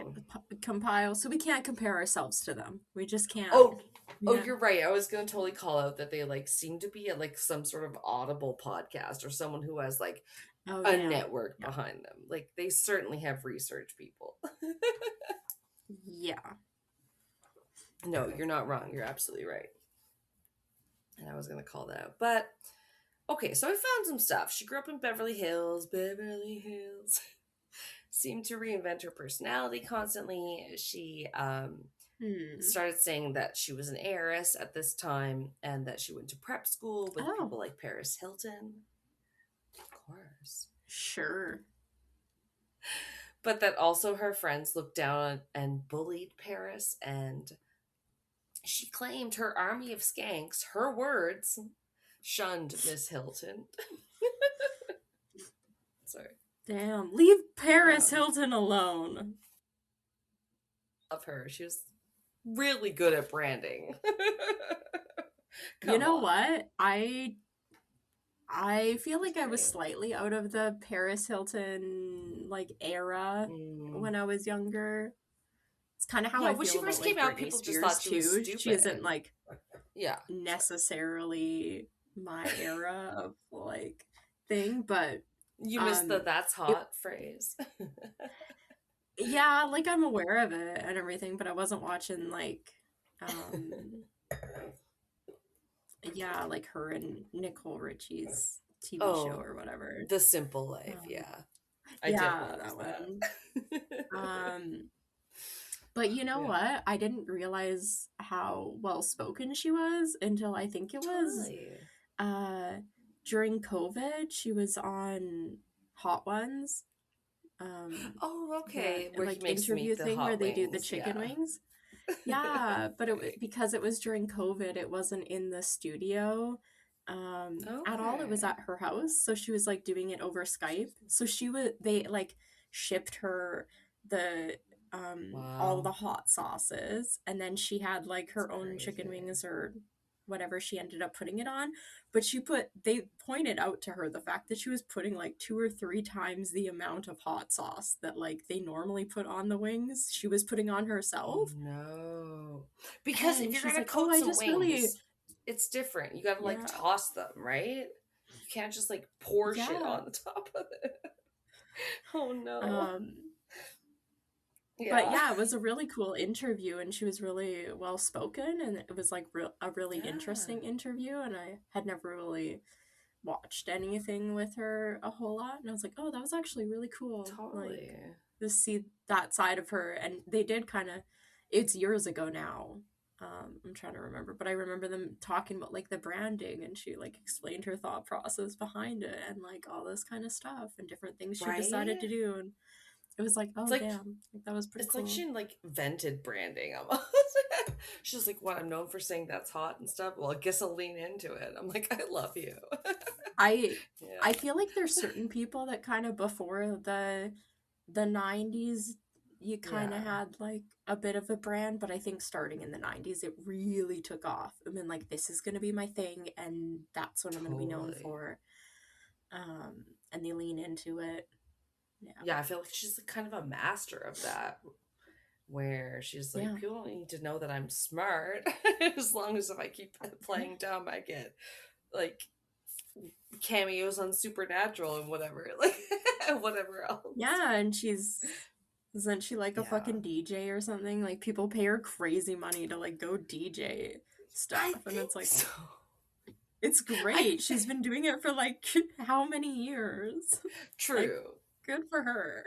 compile, so we can't compare ourselves to them. We just can't. Oh, you're right. I was gonna totally call out that they like seem to be at like some sort of Audible podcast or someone who has like a network behind them. Like, they certainly have research people. Yeah. No, you're not wrong. You're absolutely right. And I was going to call that out. But, okay, so I found some stuff. She grew up in Beverly Hills. Seemed to reinvent her personality constantly. She started saying that she was an heiress at this time and that she went to prep school with people like Paris Hilton. Of course. Sure. But that also her friends looked down on and bullied Paris, and she claimed her army of skanks, her words, shunned Miss Hilton. Sorry. Damn. Leave Paris Hilton alone. Love her. She was really good at branding. You know what? I feel like I was slightly out of the Paris Hilton like era when I was younger. It's kind of how I feel when she about first like came out, Britney people Spears just thought she was too. stupid. She isn't like Yeah. necessarily my era of like thing, but You missed the "that's hot" phrase. yeah, like I'm aware of it and everything, but I wasn't watching like yeah, like her and Nicole Richie's TV show or whatever. The Simple Life, yeah. I yeah, did that that one. But you know what? I didn't realize how well spoken she was until I think it was during COVID. She was on Hot Ones. Okay. The, where like he makes interview the thing hot where they do the wings, chicken wings. Yeah, but because it was during COVID, it wasn't in the studio at all. It was at her house, so she was like doing it over Skype. So they like shipped her the all the hot sauces, and then she had like her own chicken wings or whatever she ended up putting it on. But they pointed out to her the fact that she was putting like 2 or 3 times the amount of hot sauce that like they normally put on the wings, she was putting on herself. No, because if you're gonna like, coat some wings, it's different. You gotta like toss them, right? You can't just like pour shit on the top of it. Oh no. But yeah, it was a really cool interview, and she was really well spoken, and it was like a really interesting interview, and I had never really watched anything with her a whole lot, and I was like, oh, that was actually really cool. Totally. Like, to see that side of her. And they did kind of, it's years ago now. I'm trying to remember, but I remember them talking about like the branding, and she like explained her thought process behind it and like all this kind of stuff and different things she decided to do. And it was like, oh, damn, like, that was pretty cool. It's like she like invented branding almost. She's like, what, I'm known for saying that's hot and stuff. Well, I guess I'll lean into it. I'm like, I love you. I feel like there's certain people that kind of before the 90s, you kind of had like a bit of a brand, but I think starting in the 90s, it really took off. I mean, like, this is going to be my thing, and that's what I'm going to be known for. And they lean into it. Yeah, I feel like she's kind of a master of that, where she's like, people don't need to know that I'm smart. As long as if I keep playing dumb, I get like cameos on Supernatural and whatever, like whatever else. Yeah, and isn't she like a fucking DJ or something? Like, people pay her crazy money to like go DJ stuff, and it's like, it's great. She's been doing it for like how many years? True. Like, good for her.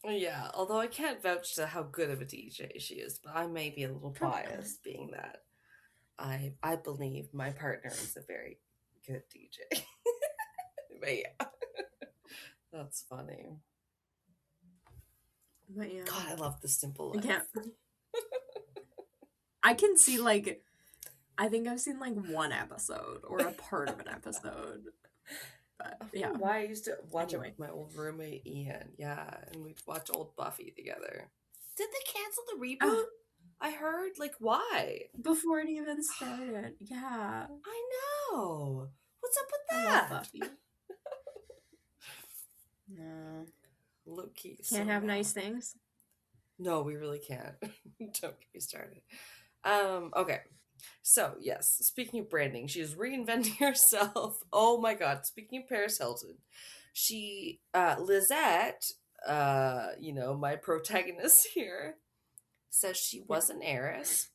Yeah, although I can't vouch to how good of a DJ she is, but I may be a little biased, being that I believe my partner is a very good DJ. But yeah, that's funny. But yeah, God, I love The Simple Life. I can see like, I think I've seen like one episode or a part of an episode. But yeah, why I used to watch it with my old roommate Ian. Yeah, and we'd watch old Buffy together. Did they cancel the reboot? I heard. Like, why? Before it even started. Yeah, I know. What's up with that? I love Buffy. No, low key. Can't have nice things. No, we really can't. Don't get me started. Okay. So, yes, speaking of branding, she is reinventing herself. Oh my God. Speaking of Paris Hilton, she, Lisette, my protagonist here, says she was an heiress.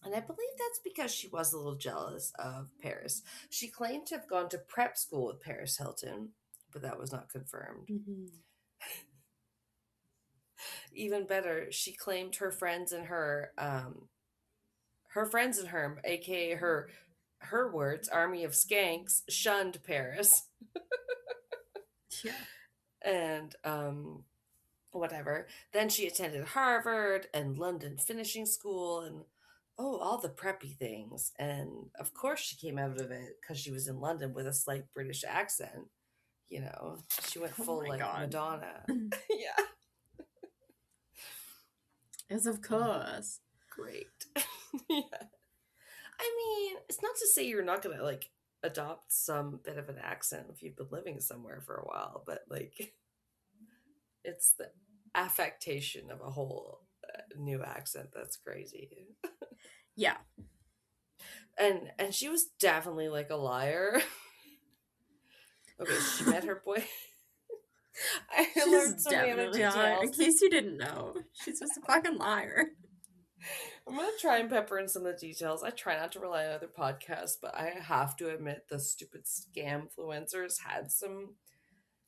And I believe that's because she was a little jealous of Paris. She claimed to have gone to prep school with Paris Hilton, but that was not confirmed. Mm-hmm. Even better, she claimed her friends and her aka her words, army of skanks, shunned Paris. Yeah. And whatever. Then she attended Harvard and London Finishing School and all the preppy things. And of course she came out of it because she was in London with a slight British accent. You know, she went full like God. Madonna. Yeah. As of course. Great. Yeah. I mean, it's not to say you're not going to like adopt some bit of an accent if you've been living somewhere for a while, but like it's the affectation of a whole new accent that's crazy. Yeah. And she was definitely like a liar. Okay, she met her boy. I learned She's so many other definitely are. In details. case you didn't know, she's just a fucking liar. I'm gonna try and pepper in some of the details. I try not to rely on other podcasts, but I have to admit the stupid scam influencers had some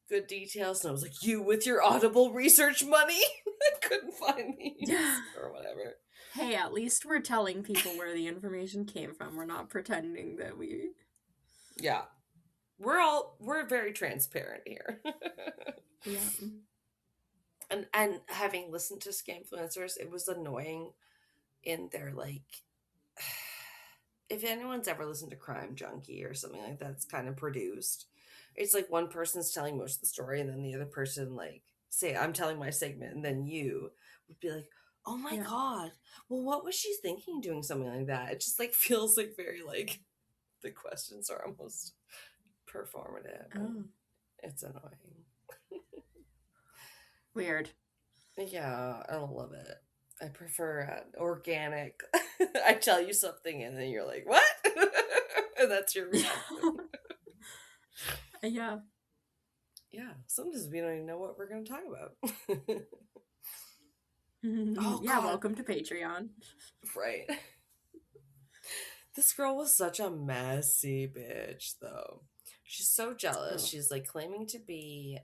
good details, and I was like, you with your Audible research money? I couldn't find these Yeah. or whatever. Hey, at least we're telling people where the information came from. We're not pretending that we... Yeah. We're very transparent here. Yeah. And having listened to scam influencers, it was annoying in their like if anyone's ever listened to Crime Junkie or something like that's kind of produced, it's like one person's telling most of the story and then the other person, like, say I'm telling my segment, and then you would be like, oh my god, well, what was she thinking doing something like that? It just like feels like very like the questions are almost performative. Oh. It's annoying. Weird. Yeah, I don't love it. I prefer organic. I tell you something and then you're like, what? And that's your reaction. Yeah. Yeah, sometimes we don't even know what we're going to talk about. Oh, yeah, God. Welcome to Patreon. Right. This girl was such a messy bitch, though. She's so jealous. She's like claiming to be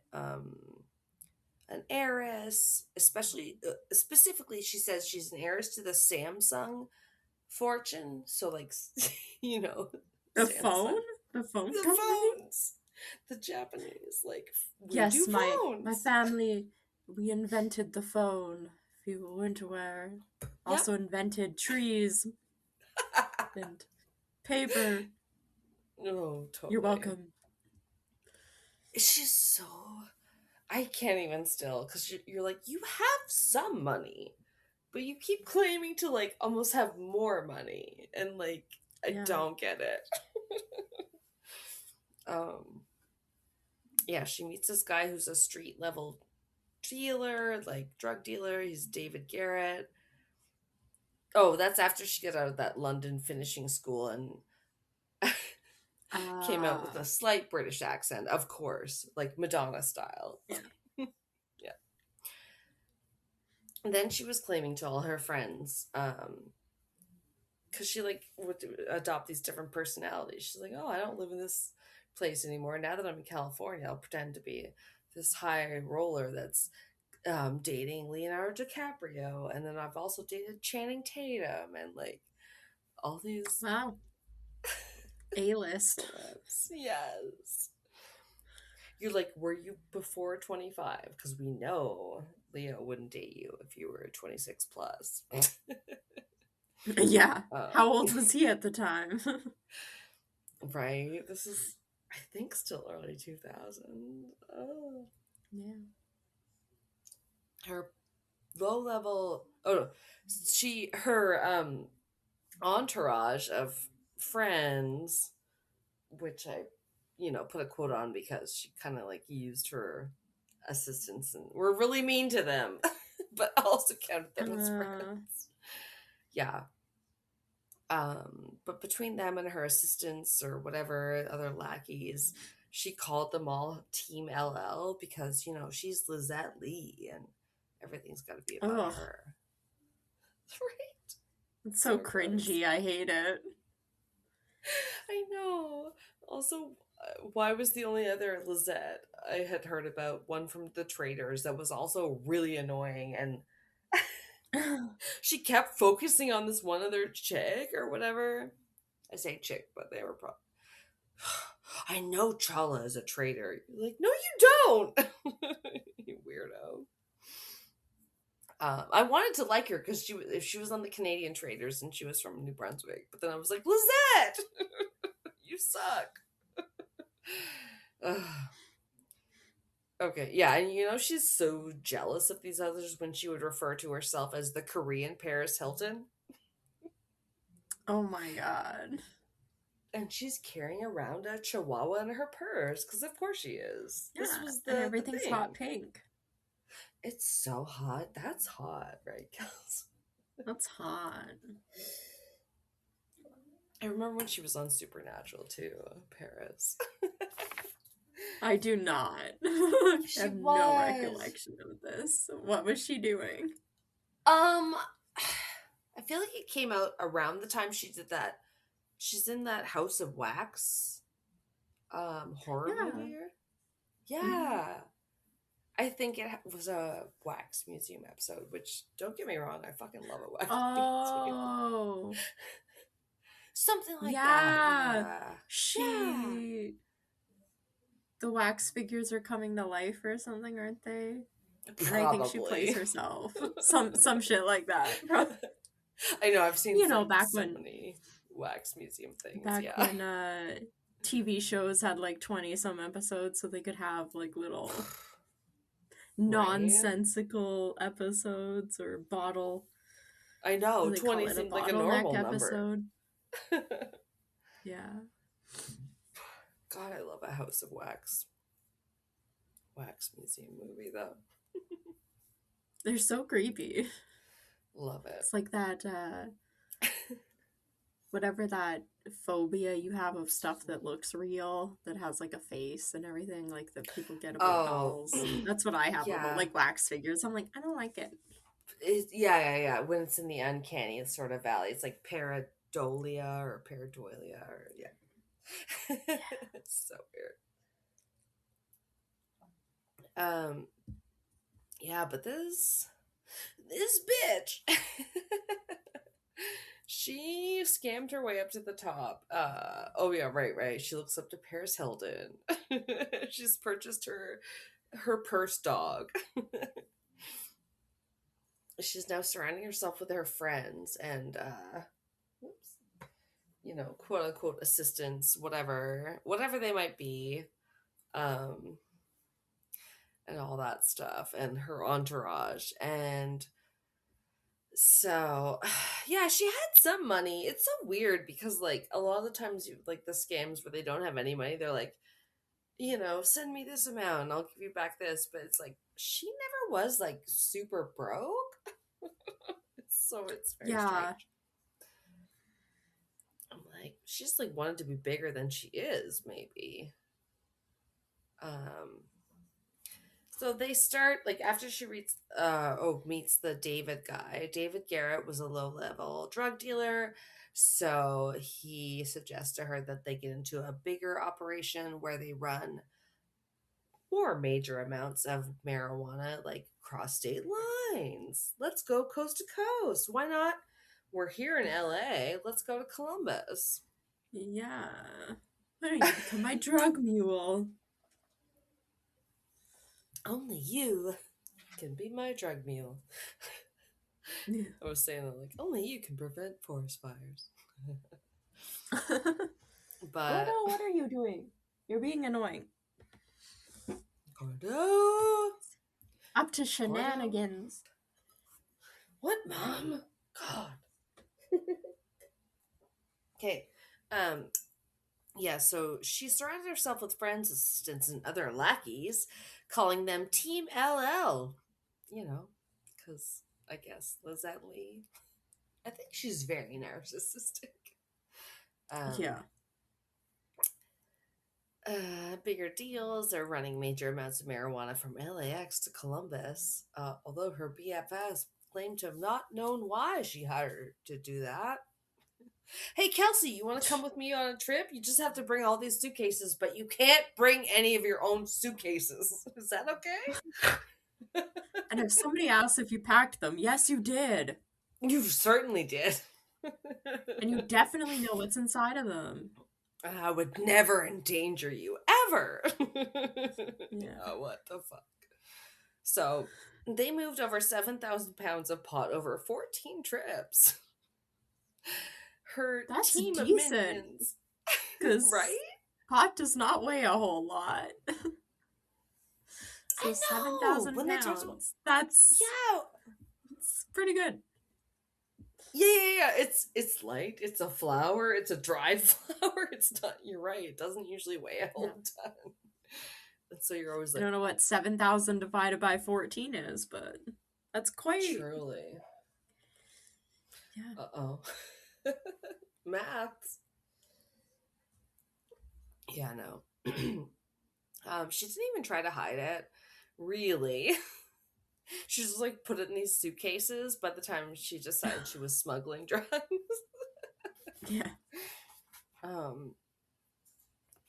an heiress, specifically she says she's an heiress to the Samsung fortune. So like, you know, the phone company? Phones, the Japanese, like, yes, my family, we invented the phone, if you weren't aware. Also invented trees and paper. Oh, totally. You're welcome. She's so, I can't even still, because you're like, you have some money, but you keep claiming to like almost have more money, and like, I don't get it. Yeah, she meets this guy who's a street level dealer, like drug dealer. He's David Garrett. Oh, that's after she got out of that London finishing school and came out with a slight British accent, of course, like Madonna style. Yeah. Yeah. And then she was claiming to all her friends, because she like would adopt these different personalities. She's like, oh, I don't live in this place anymore. Now that I'm in California, I'll pretend to be this high roller that's dating Leonardo DiCaprio, and then I've also dated Channing Tatum, and like all these A-list. Yes. You're like, were you before 25? Because we know Leo wouldn't date you if you were 26 plus. Yeah. How old was he at the time? Right. This is, I think, still early 2000. Oh. Yeah. Her low level, her entourage of friends, which I, put a quote on because she kind of like used her assistants and were really mean to them, but also counted them as friends. Yeah. But between them and her assistants or whatever other lackeys, she called them all Team LL because, she's Lisette Lee and everything's got to be about her. Right? It's so cringy. I hate it. I know. Also, why was the only other Lisette I had heard about one from the Traders that was also really annoying, and she kept focusing on this one other chick or whatever. I say chick, but they were probably. I know Chala is a trader. You're like, no, you don't. You weirdo. I wanted to like her because she was on the Canadian Traders and she was from New Brunswick. But then I was like, Lisette, you suck. Okay, yeah, and she's so jealous of these others when she would refer to herself as the Korean Paris Hilton. Oh my god. And she's carrying around a chihuahua in her purse, because of course she is. Yeah, and everything's hot pink. It's so hot. That's hot, right, Kelsey? That's hot. I remember when she was on Supernatural too, Paris. I do not. I She have no was. recollection of this. What was she doing? I feel like it came out around the time she did that. She's in that House of Wax horror Yeah. movie. Yeah. I think it was a Wax Museum episode, which, don't get me wrong, I fucking love a Wax Museum. Oh. Something like Yeah. that. She. The wax figures are coming to life or something, aren't they? Probably. And I think she plays herself. Some shit like that. I know, I've seen back so when many Wax Museum things. when TV shows had like 20 some episodes, so they could have like little nonsensical episodes or bottle. I know, they call 20 it seems a like a normal bottleneck number. episode. Yeah. God, I love a House of Wax Museum movie though. They're so creepy. Love it. It's like that whatever that phobia you have of stuff that looks real, that has like a face and everything, like that people get about dolls. That's what I have about like wax figures. I'm like, I don't like it. Yeah. When it's in the uncanny sort of valley, it's like pareidolia or It's so weird. Yeah, but this bitch, she scammed her way up to the top. Right. She looks up to Paris Hilton. She's purchased her purse dog. She's now surrounding herself with her friends and quote unquote assistants, whatever they might be, and all that stuff, and her entourage. And so, yeah, she had some money. It's so weird because, like, a lot of the times, the scams where they don't have any money, they're like, send me this amount and I'll give you back this. But it's like, she never was, like, super broke. So it's very strange. I'm like, she just, like, wanted to be bigger than she is, maybe. So they start, like, after she meets the David guy. David Garrett was a low-level drug dealer, so he suggests to her that they get into a bigger operation where they run more major amounts of marijuana, like, cross state lines. Let's go coast to coast. Why not? We're here in LA. Let's go to Columbus. Yeah. Why don't you become my drug mule? Only you can be my drug mule. Yeah. I was saying that, like, only you can prevent forest fires. But Gordo, what are you doing? You're being annoying. Gordo, up to shenanigans. What, Mom? God. Okay. Yeah, so she surrounded herself with friends, assistants, and other lackeys, calling them Team LL. Because I guess Lisette Lee. I think she's very narcissistic. Yeah. Bigger deals. They're running major amounts of marijuana from LAX to Columbus. Although her BFFs claimed to have not known why she hired her to do that. Hey, Kelsey, you want to come with me on a trip? You just have to bring all these suitcases, but you can't bring any of your own suitcases. Is that okay? And if somebody asks if you packed them, yes, you did. You certainly did. And you definitely know what's inside of them. I would never endanger you, ever. Yeah. Oh, what the fuck? So, they moved over 7,000 pounds of pot over 14 trips. That's team decent. Of minions. Because right? pot does not weigh a whole lot. So 7,000 pounds. That's it's pretty good. Yeah. It's light. It's a flower. It's a dried flower. It's not. You're right. It doesn't usually weigh a whole ton. And so you're always like, I don't know what 7,000 divided by 14 is, but that's quite truly. Yeah. Uh-oh. Maths. Yeah, no. She didn't even try to hide it, really. She just like put it in these suitcases by the time she decided she was smuggling drugs. Yeah.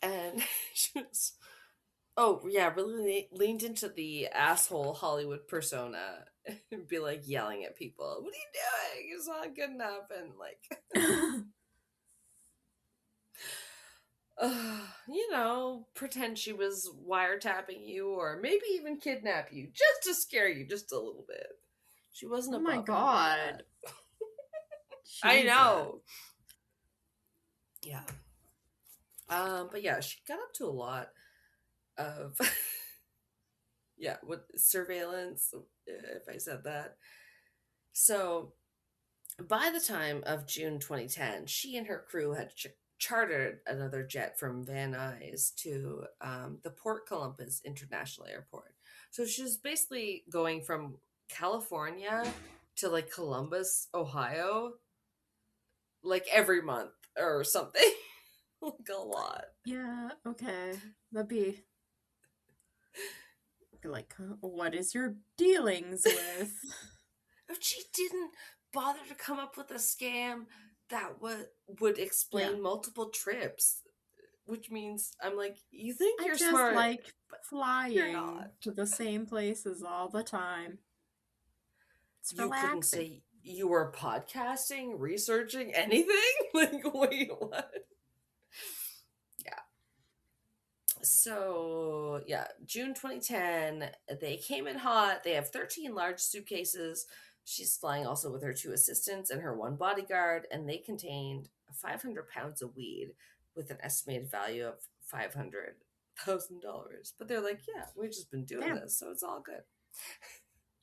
And she was, oh yeah, really leaned into the asshole Hollywood persona and be like yelling at people, "What are you doing? It's not good enough," and like. You know, pretend she was wiretapping you or maybe even kidnap you just to scare you just a little bit. She wasn't Oh above my any of god. that. I Jesus. know. Yeah. But yeah, she got up to a lot of yeah, with surveillance, if I said that. So by the time of June 2010, she and her crew had chartered another jet from Van Nuys to the Port Columbus International Airport. So she was basically going from California to like Columbus, Ohio, like every month or something. Like a lot. Yeah, okay. That'd be like, what is your dealings with? If she didn't bother to come up with a scam that would explain multiple trips, which means I'm like, you think I you're just smart, like but you're flying not. to the same places all the time. It's You couldn't relaxing. say you were podcasting, researching anything? Like, wait, what? Yeah. So, yeah, June 2010, they came in hot. They have 13 large suitcases. She's flying also with her 2 assistants and her 1 bodyguard, and they contained 500 pounds of weed with an estimated value of $500,000. But they're like, yeah, we've just been doing this, so it's all good.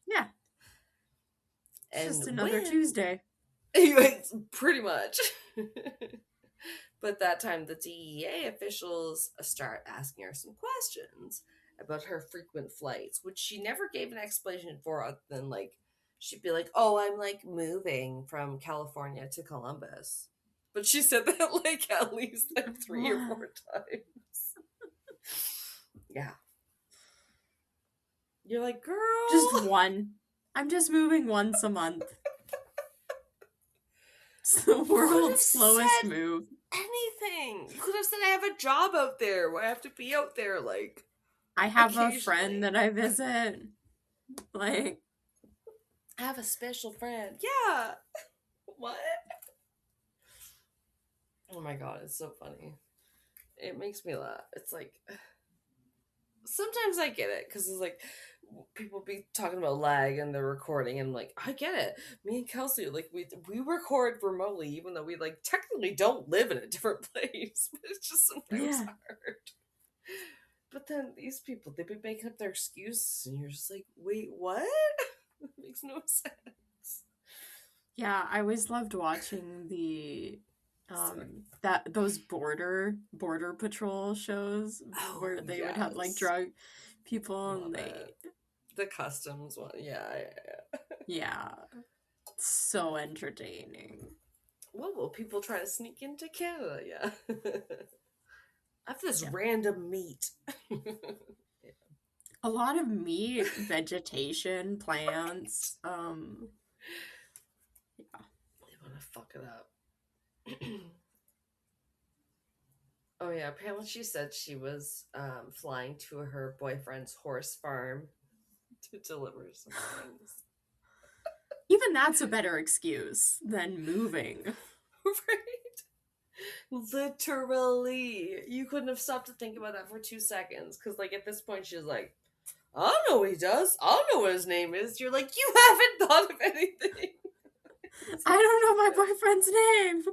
Yeah. It's And just another Tuesday. Pretty much. But that time, the DEA officials start asking her some questions about her frequent flights, which she never gave an explanation for other than, like, she'd be like, oh, I'm, like, moving from California to Columbus. But she said that, like, at least, like, 3 or 4 times. Yeah. You're like, girl. Just one. I'm just moving once a month. It's the world's slowest move. Anything. You could have said I have a job out there where I have to be out there, like, I have a friend that I visit. Like, I have a special friend. Yeah. What? Oh my god, it's so funny. It makes me laugh. It's like, sometimes I get it because it's like people be talking about lag and the recording, and I'm like, I get it. Me and Kelsey, like, we record remotely, even though we like technically don't live in a different place, but it's just sometimes hard. But then these people, they've been making up their excuses, and you're just like, wait, what? It makes no sense. Yeah, I always loved watching the those border patrol shows where they would have like drug people and the customs one. Yeah. So entertaining. What will people try to sneak into Canada? Yeah. I have this random meat. A lot of meat, vegetation, plants. They want to fuck it up. Oh yeah, apparently she said she was flying to her boyfriend's horse farm to deliver some things. Even that's a better excuse than moving. Right? Literally. You couldn't have stopped to think about that for 2 seconds. Because, like, at this point, she's like, I don't know what he does. I don't know what his name is. You're like, you haven't thought of anything. I don't know my boyfriend's name.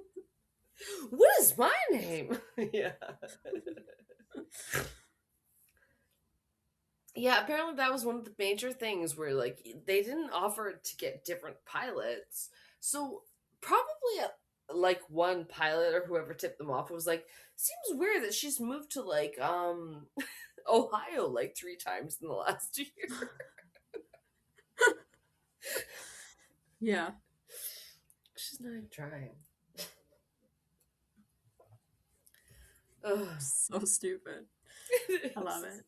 What is my name? Yeah. Yeah, apparently that was one of the major things where, like, they didn't offer to get different pilots. So probably like one pilot or whoever tipped them off was like, seems weird that she's moved to like Ohio like 3 times in the last year. Yeah. She's not even trying. Ugh. So stupid. I love it.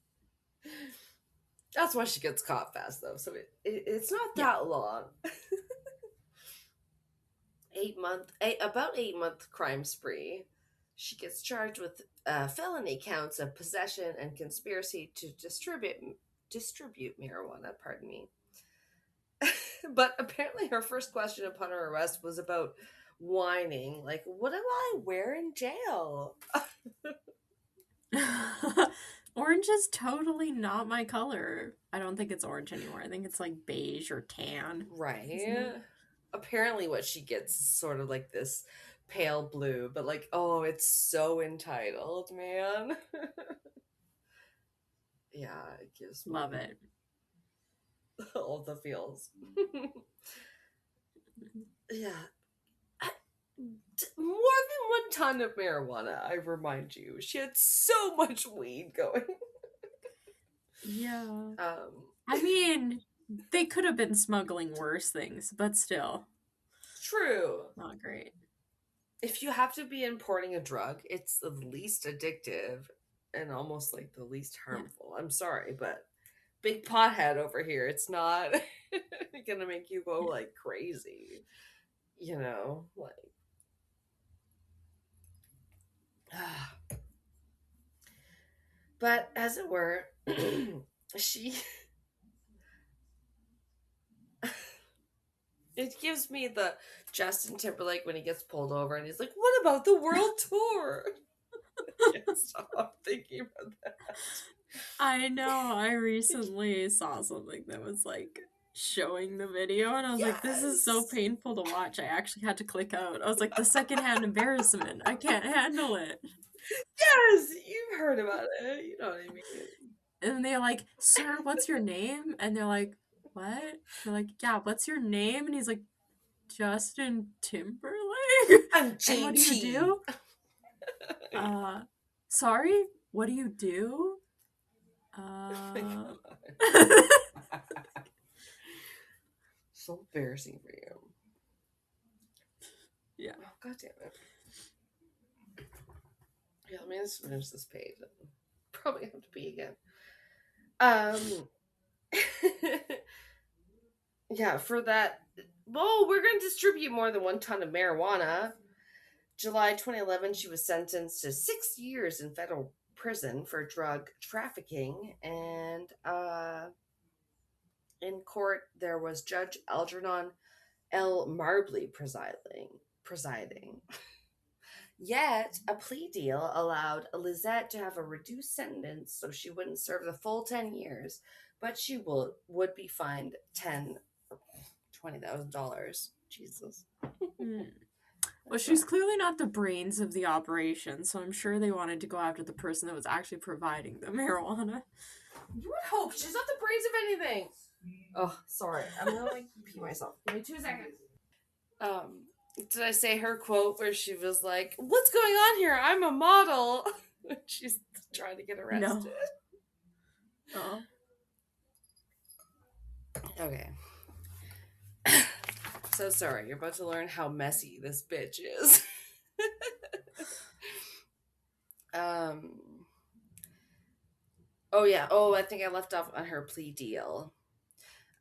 That's why she gets caught fast, though. So it's not Yeah. that long. About 8 month crime spree. She gets charged with felony counts of possession and conspiracy to distribute marijuana. Pardon me. But apparently, her first question upon her arrest was about whining, like, "What am I wear in jail?" Orange is totally not my color. I don't think it's orange anymore. I think it's like beige or tan. Right. Apparently, what she gets is sort of like this pale blue, but like, oh, it's so entitled, man. Yeah, it gives me Love it. all the feels. Yeah. More than 1 ton of marijuana, I remind you. She had so much weed going. Yeah. I mean, they could have been smuggling worse things, but still. True. Not great. If you have to be importing a drug, it's the least addictive and almost like the least harmful. I'm sorry, but big pothead over here, it's not gonna make you go like crazy. You know, like but as it were, she it gives me the Justin Timberlake when he gets pulled over and he's like, "What about the world tour?" I can't stop thinking about that. I know. I recently saw something that was like showing the video, and I was like, this is so Yes. painful to watch. I actually had to click out. I was like, the secondhand embarrassment. I can't handle it. Yes, you've heard about it. You know what I mean. And they're like, "Sir, what's your name?" And they're like, "What?" They're like, "Yeah, what's your name?" And he's like, "Justin Timberlake." I'm And JT. what do you do? Sorry, what do you do? So embarrassing for you. Yeah. Oh, God damn it. Yeah, let me just finish this page. Probably have to pee again. Yeah, for that. Well, we're going to distribute more than 1 ton of marijuana. July 2011, she was sentenced to 6 years in federal prison for drug trafficking. And in court, there was Judge Algernon L. Marbley presiding. Yet, a plea deal allowed Lisette to have a reduced sentence so she wouldn't serve the full 10 years, but she would be fined $20,000. Jesus. Well, she's clearly not the brains of the operation, so I'm sure they wanted to go after the person that was actually providing the marijuana. You would hope. She's not the brains of anything. Oh, sorry. I'm gonna like pee myself. Give me 2 seconds. Did I say her quote where she was like, "What's going on here? I'm a model." She's trying to get arrested. No. Oh. Okay. So sorry. You're about to learn how messy this bitch is. Oh yeah. Oh, I think I left off on her plea deal.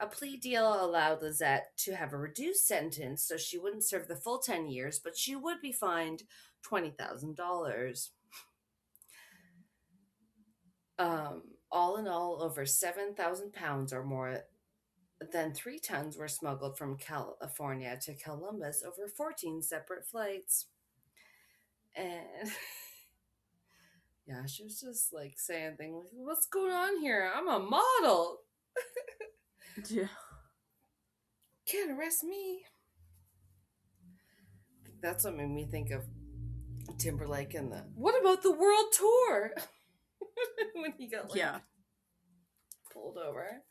A plea deal allowed Lisette to have a reduced sentence so she wouldn't serve the full 10 years, but she would be fined $20,000. All in all, over 7,000 pounds or more than 3 tons were smuggled from California to Columbus over 14 separate flights. And yeah, she was just like saying things like, "What's going on here? I'm a model." Yeah. Can't arrest me. That's what made me think of Timberlake and the "What about the world tour?" when he got like pulled over.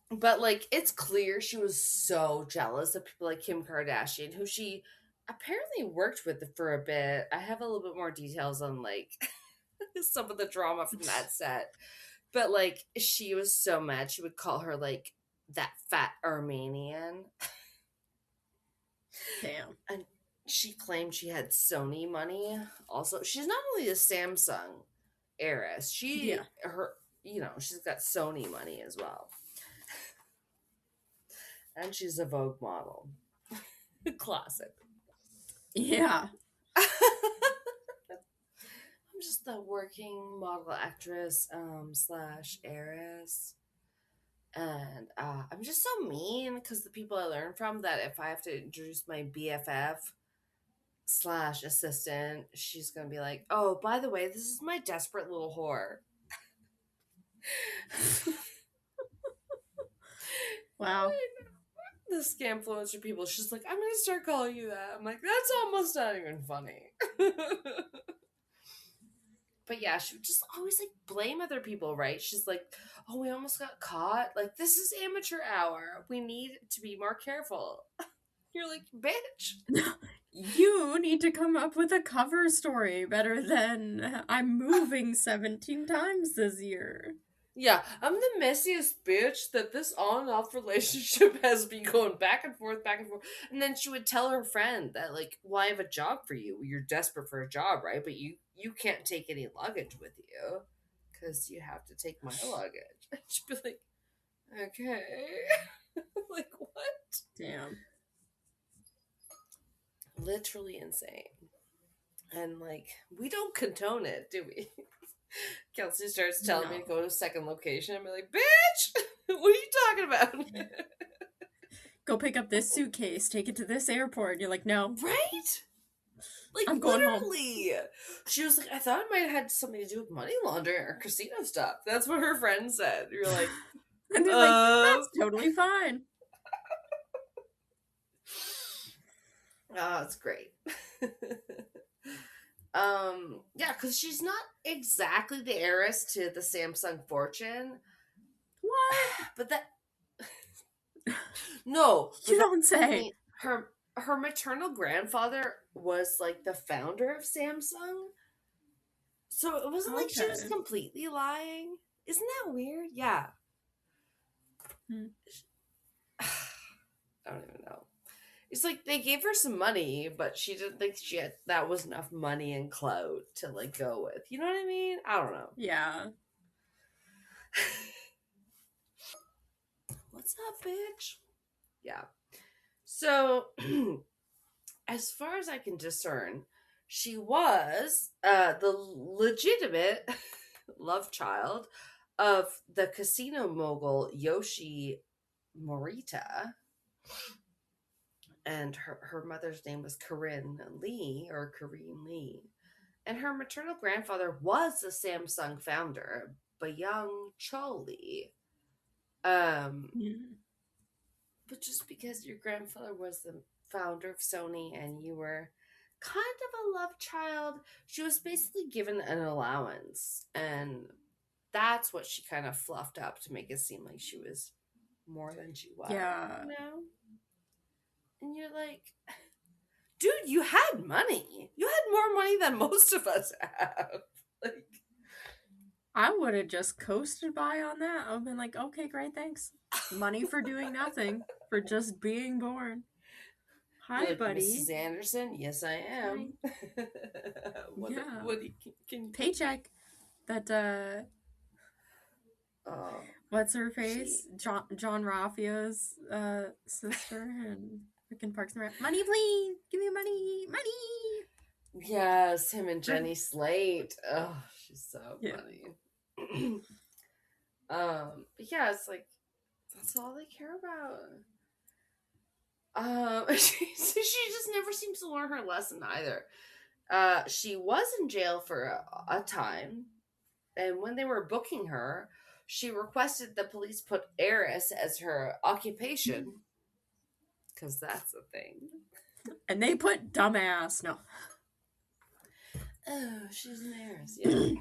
But like it's clear she was so jealous of people like Kim Kardashian, who she apparently worked with for a bit. I have a little bit more details on like some of the drama from that set. But like she was so mad, she would call her like that fat Armenian. Damn. And she claimed she had Sony money. Also, she's not only a Samsung heiress, she's got Sony money as well. And she's a Vogue model. Classic. Yeah. I'm just a working model actress / heiress. And I'm just so mean because the people I learn from, that if I have to introduce my BFF / assistant, she's going to be like, oh, by the way, this is my desperate little whore. Wow. The scamfluencer people, she's like, I'm going to start calling you that. I'm like, that's almost not even funny. But yeah, she would just always like blame other people, right? She's like, oh, we almost got caught. Like, this is amateur hour. We need to be more careful. You're like, bitch. You need to come up with a cover story better than I'm moving 17 times this year. Yeah, I'm the messiest bitch that this on and off relationship has been going back and forth, back and forth. And then she would tell her friend that, like, well, I have a job for you. You're desperate for a job, right? But you can't take any luggage with you because you have to take my luggage. And she'd be like, okay. Like, what? Damn. Literally insane. And, like, we don't condone it, do we? Kelsey starts telling me to go to a second location. I'm like, bitch, what are you talking about? Go pick up this suitcase, take it to this airport. And you're like, no. Right? Like, I'm going literally. Home. She was like, I thought it might have had something to do with money laundering or casino stuff. That's what her friend said. You're like, and they're like, that's totally fine. Oh, it's great. Yeah, because she's not exactly the heiress to the Samsung fortune. What? But that... No. You don't say. I mean, her maternal grandfather was, like, the founder of Samsung. So it wasn't like she was completely lying. Isn't that weird? Yeah. I don't even know. It's like they gave her some money, but she didn't think that was enough money and clout to, like, go with. You know what I mean? I don't know. Yeah. What's up, bitch? Yeah. So, as far as I can discern, she was the legitimate love child of the casino mogul Yoshi Morita. And her mother's name was Corinne Lee. And her maternal grandfather was the Samsung founder, Bayang Cho Lee. But just because your grandfather was the founder of Sony and you were kind of a love child, she was basically given an allowance. And that's what she kind of fluffed up to make it seem like she was more than she was. Yeah. You know? And you're like, dude, you had money. You had more money than most of us have. Like, I would have just coasted by on that. I've been like, okay, great, thanks. Money for doing nothing, for just being born. Hi, like, buddy. Mrs. Anderson? Yes, I am. What can you... Paycheck. That, what's her face? John Raffio's sister and freaking Parks and Rec. Money, please. Give me money. Money. Yes, him and Jenny Slate. Oh, she's so funny. But yeah, it's like, that's all they care about. She just never seems to learn her lesson either. She was in jail for a time, and when they were booking her, she requested the police put heiress as her occupation, because that's a thing. And they put dumbass. No. Oh, she's an heiress. Yeah.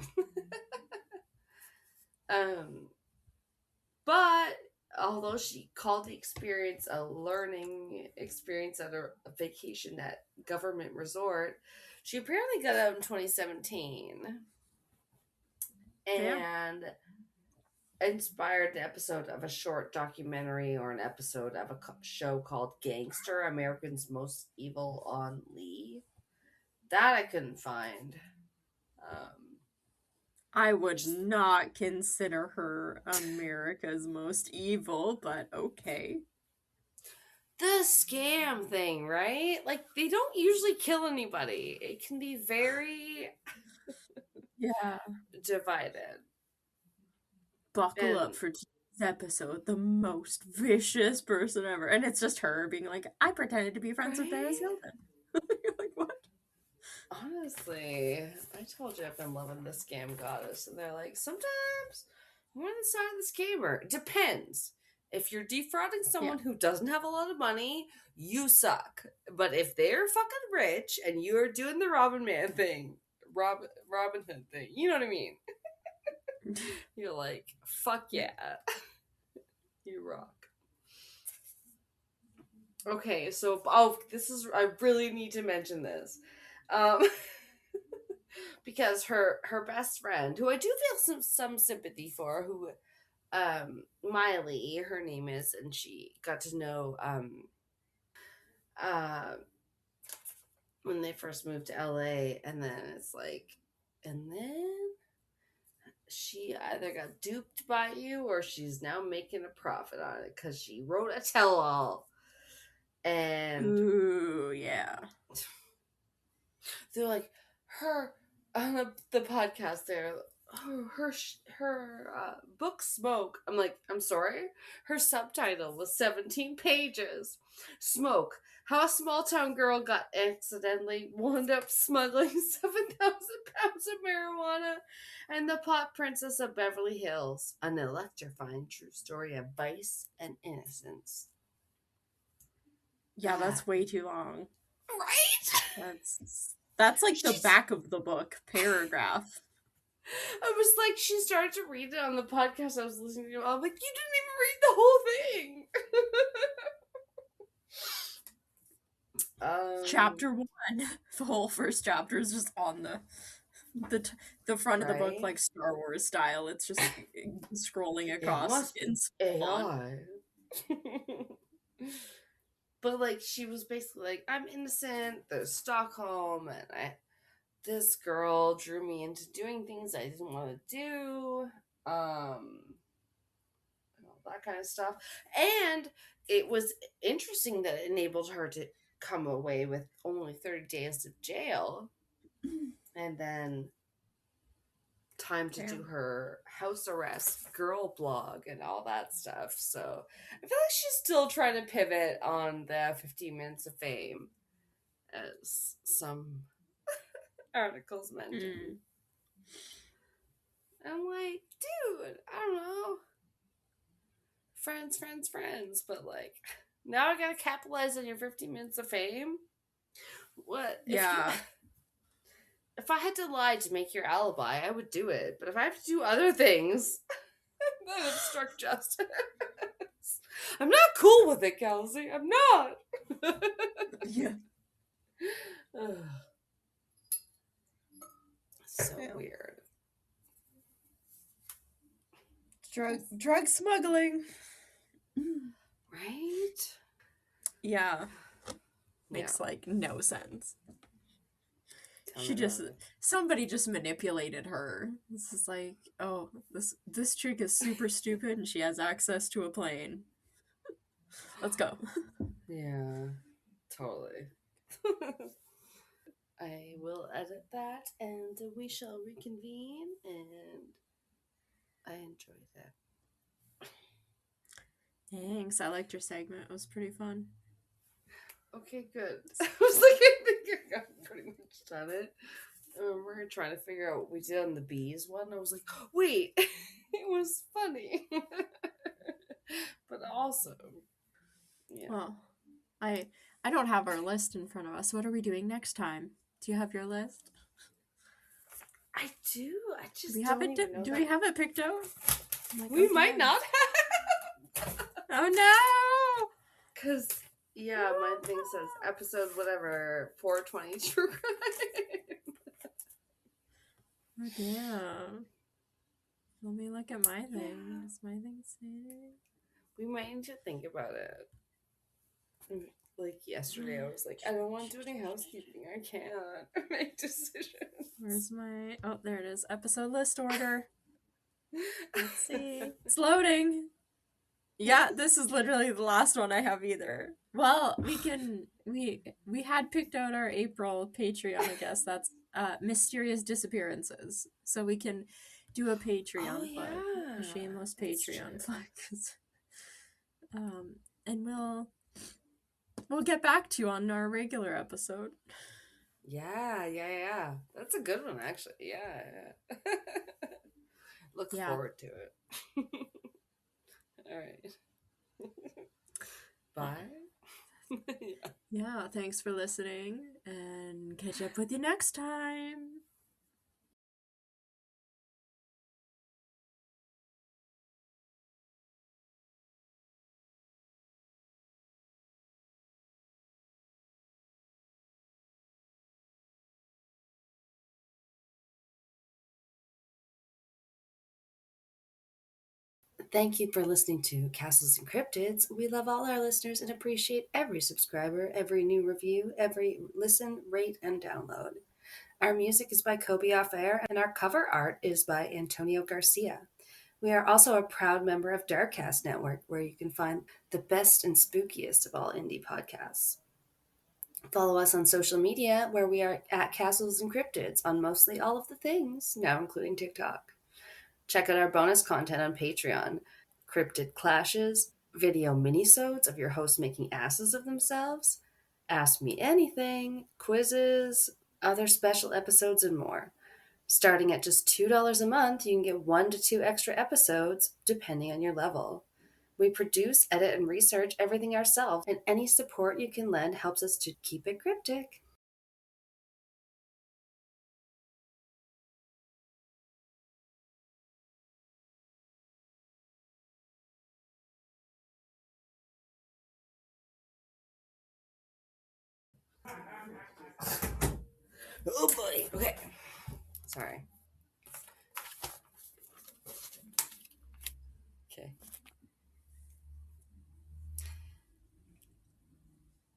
But although she called the experience a learning experience at a vacation at government resort, she apparently got out in 2017 and inspired an episode of a short documentary or an episode of a show called Gangster, American's Most Evil on Lee. That I couldn't find. I would not consider her America's most evil, but okay. The scam thing, right? Like, they don't usually kill anybody. It can be very divided. Buckle up for today's episode, the most vicious person ever. And it's just her being like, I pretended to be friends with Paris Hilton. You're like, what? Honestly, I told you I've been loving the scam goddess. And they're like, sometimes I'm on the side of the scammer. It depends. If you're defrauding someone who doesn't have a lot of money, you suck. But if they're fucking rich and you're doing the Robin Hood thing, you know what I mean? You're like, fuck yeah. You rock. Okay, so, I really need to mention this. Because her best friend, who I do feel some sympathy for, who Miley, her name is, and she got to know when they first moved to LA, and then it's like, and then she either got duped by you or she's now making a profit on it because she wrote a tell-all. And ooh, yeah. They're like, her on the podcast there, her book Smoke. I'm like, I'm sorry, her subtitle was 17 pages. Smoke, how a small town girl got accidentally wound up smuggling 7,000 pounds of marijuana, and the pot princess of Beverly Hills, an electrifying true story of vice and innocence. Yeah, that's way too long. Right? That's like the back of the book paragraph. I was like, she started to read it on the podcast I was listening to. I'm like, you didn't even read the whole thing. Chapter 1, the whole first chapter is just on the front of the book, like Star Wars style. It's just scrolling across in AI. But like, she was basically like, I'm innocent. There's Stockholm, and this girl drew me into doing things I didn't want to do. All that kind of stuff. And it was interesting that it enabled her to come away with only 30 days of jail, and then time to do her house arrest girl blog and all that stuff. So I feel like she's still trying to pivot on the 15 minutes of fame, as some articles mentioned. I'm like, dude, I don't know, friends, but like, now I gotta capitalize on your 15 minutes of fame. What? Yeah. If I had to lie to make your alibi, I would do it. But if I have to do other things, then obstruct justice. I'm not cool with it, Kelsey. I'm not. Yeah. So weird. Drug smuggling. Right? Yeah. Makes like no sense. Somebody just manipulated her. This is like, oh, this chick is super stupid and she has access to a plane. Let's go. Yeah, totally. I will edit that and we shall reconvene, and I enjoyed that. Thanks. I liked your segment. It was pretty fun. Okay, good. I was like, I think I got pretty much done it. I remember trying to figure out what we did on the bees one. I was like, wait, it was funny. But also, yeah. Well, I don't have our list in front of us. What are we doing next time? Do you have your list? I do. I just do we have it picked out? Like, we might not have. Oh no! Because my thing says episode whatever 420 true crime. Oh damn! Let me look at my thing. Does my thing say? We might need to think about it. Like yesterday, I was like, I don't want to do any housekeeping. I can't make decisions. Where's my... Oh, there it is. Episode list order. Let's see. It's loading. Yeah, this is literally the last one I have either. Well, we had picked out our April Patreon, I guess. That's mysterious disappearances. So we can do a Patreon plug. A shameless Patreon plug. And we'll get back to you on our regular episode. Yeah. That's a good one, actually. Yeah. Look forward to it. All right. Bye. Yeah, thanks for listening, and catch up with you next time. Thank you for listening to Castles and Cryptids. We love all our listeners and appreciate every subscriber, every new review, every listen, rate, and download. Our music is by Kobe Off Air, and our cover art is by Antonio Garcia. We are also a proud member of Darkcast Network, where you can find the best and spookiest of all indie podcasts. Follow us on social media, where we are at Castles and Cryptids on mostly all of the things, now including TikTok. Check out our bonus content on Patreon. Cryptid clashes, video minisodes of your hosts making asses of themselves, Ask Me Anything, quizzes, other special episodes, and more. Starting at just $2 a month, you can get 1 to 2 extra episodes, depending on your level. We produce, edit, and research everything ourselves, and any support you can lend helps us to keep it cryptic. Oh boy. Okay. Sorry.